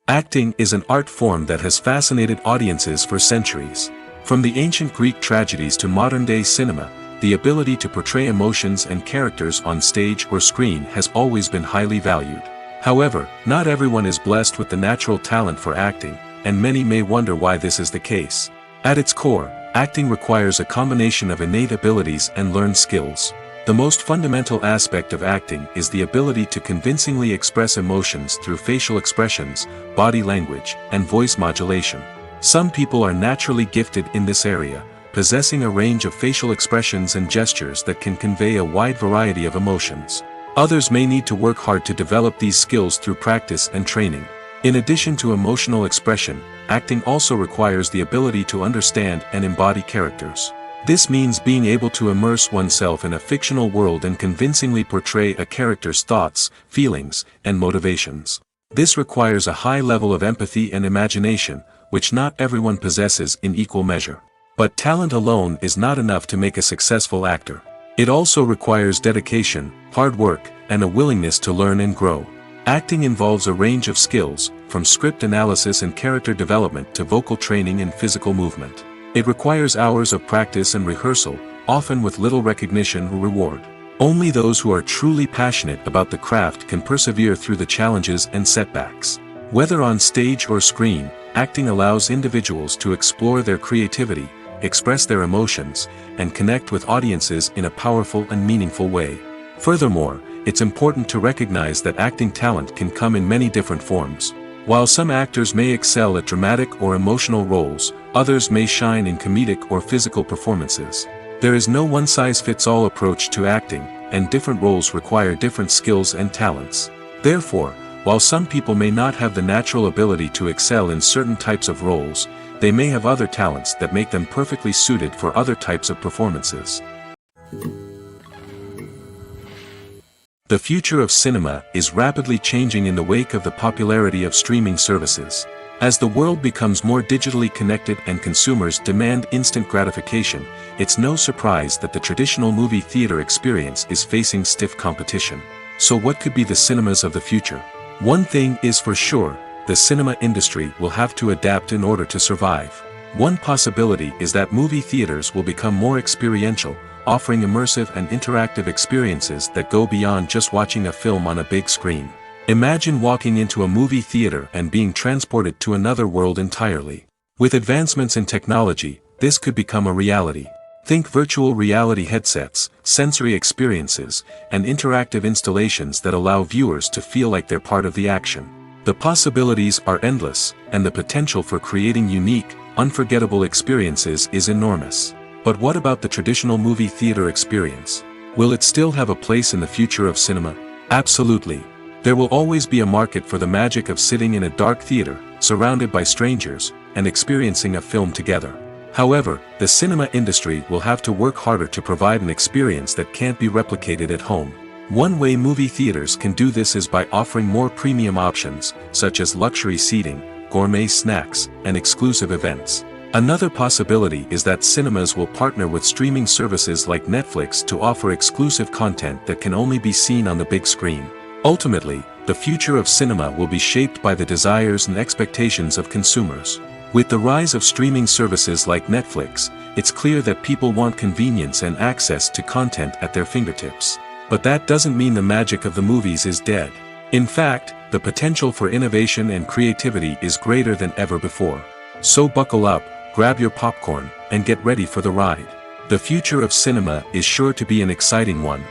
Acting is an art form that has fascinated audiences for centuries. From the ancient Greek tragedies to modern-day cinema, the ability to portray emotions and characters on stage or screen has always been highly valued. However, not everyone is blessed with the natural talent for acting, and many may wonder why this is the case. At its core, acting requires a combination of innate abilities and learned skills. The most fundamental aspect of acting is the ability to convincingly express emotions through facial expressions, body language, and voice modulation. Some people are naturally gifted in this area, possessing a range of facial expressions and gestures that can convey a wide variety of emotions. Others may need to work hard to develop these skills through practice and training. In addition to emotional expression, acting also requires the ability to understand and embody characters. This means being able to immerse oneself in a fictional world and convincingly portray a character's thoughts, feelings, and motivations. This requires a high level of empathy and imagination, which not everyone possesses in equal measure. But talent alone is not enough to make a successful actor. It also requires dedication, hard work, and a willingness to learn and grow. Acting involves a range of skills, from script analysis and character development to vocal training and physical movement. It requires hours of practice and rehearsal, often with little recognition or reward. Only those who are truly passionate about the craft can persevere through the challenges and setbacks. Whether on stage or screen, acting allows individuals to explore their creativity, express their emotions, and connect with audiences in a powerful and meaningful way. Furthermore, it's important to recognize that acting talent can come in many different forms. While some actors may excel at dramatic or emotional roles, others may shine in comedic or physical performances. There is no one-size-fits-all approach to acting, and different roles require different skills and talents. Therefore, while some people may not have the natural ability to excel in certain types of roles, they may have other talents that make them perfectly suited for other types of performances. The future of cinema is rapidly changing in the wake of the popularity of streaming services. As the world becomes more digitally connected and consumers demand instant gratification, it's no surprise that the traditional movie theater experience is facing stiff competition. So what could be the cinemas of the future? One thing is for sure, the cinema industry will have to adapt in order to survive. One possibility is that movie theaters will become more experiential, offering immersive and interactive experiences that go beyond just watching a film on a big screen. Imagine walking into a movie theater and being transported to another world entirely. With advancements in technology, this could become a reality. Think virtual reality headsets, sensory experiences, and interactive installations that allow viewers to feel like they're part of the action. The possibilities are endless, and the potential for creating unique, unforgettable experiences is enormous. But what about the traditional movie theater experience? Will it still have a place in the future of cinema? Absolutely. There will always be a market for the magic of sitting in a dark theater, surrounded by strangers, and experiencing a film together. However, the cinema industry will have to work harder to provide an experience that can't be replicated at home. One way movie theaters can do this is by offering more premium options, such as luxury seating, gourmet snacks, and exclusive events. Another possibility is that cinemas will partner with streaming services like Netflix to offer exclusive content that can only be seen on the big screen. Ultimately, the future of cinema will be shaped by the desires and expectations of consumers. With the rise of streaming services like Netflix, it's clear that people want convenience and access to content at their fingertips. But that doesn't mean the magic of the movies is dead. In fact, the potential for innovation and creativity is greater than ever before. So buckle up, grab your popcorn, and get ready for the ride. The future of cinema is sure to be an exciting one.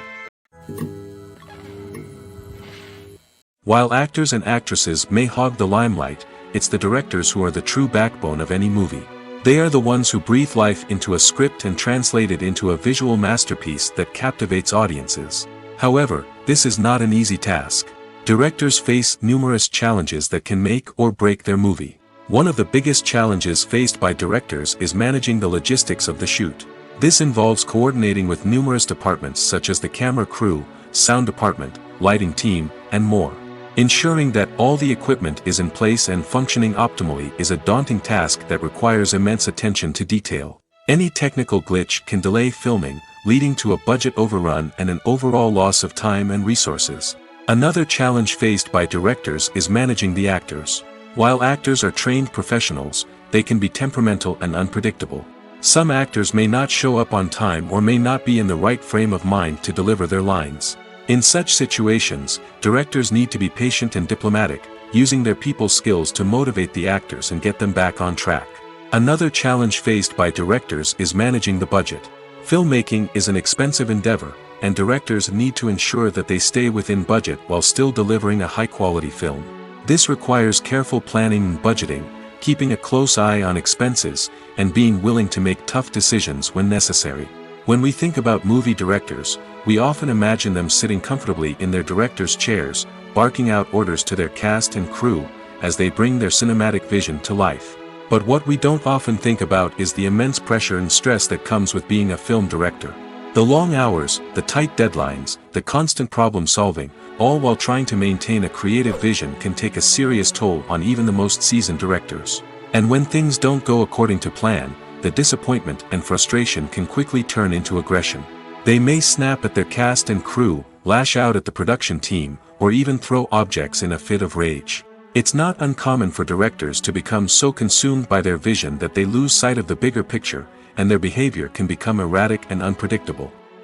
While actors and actresses may hog the limelight, it's the directors who are the true backbone of any movie. They are the ones who breathe life into a script and translate it into a visual masterpiece that captivates audiences. However, this is not an easy task. Directors face numerous challenges that can make or break their movie. One of the biggest challenges faced by directors is managing the logistics of the shoot. This involves coordinating with numerous departments such as the camera crew, sound department, lighting team, and more. Ensuring that all the equipment is in place and functioning optimally is a daunting task that requires immense attention to detail. Any technical glitch can delay filming, leading to a budget overrun and an overall loss of time and resources. Another challenge faced by directors is managing the actors. While actors are trained professionals, they can be temperamental and unpredictable. Some actors may not show up on time or may not be in the right frame of mind to deliver their lines. In such situations, directors need to be patient and diplomatic, using their people skills to motivate the actors and get them back on track. Another challenge faced by directors is managing the budget. Filmmaking is an expensive endeavor, and directors need to ensure that they stay within budget while still delivering a high-quality film. This requires careful planning and budgeting, keeping a close eye on expenses, and being willing to make tough decisions when necessary. When we think about movie directors, we often imagine them sitting comfortably in their director's chairs, barking out orders to their cast and crew, as they bring their cinematic vision to life. But what we don't often think about is the immense pressure and stress that comes with being a film director. The long hours, the tight deadlines, the constant problem solving, all while trying to maintain a creative vision can take a serious toll on even the most seasoned directors. And when things don't go according to plan, the disappointment and frustration can quickly turn into aggression. They may snap at their cast and crew, lash out at the production team, or even throw objects in a fit of rage. It's not uncommon for directors to become so consumed by their vision that they lose sight of the bigger picture, and their behavior can become erratic and unpredictable.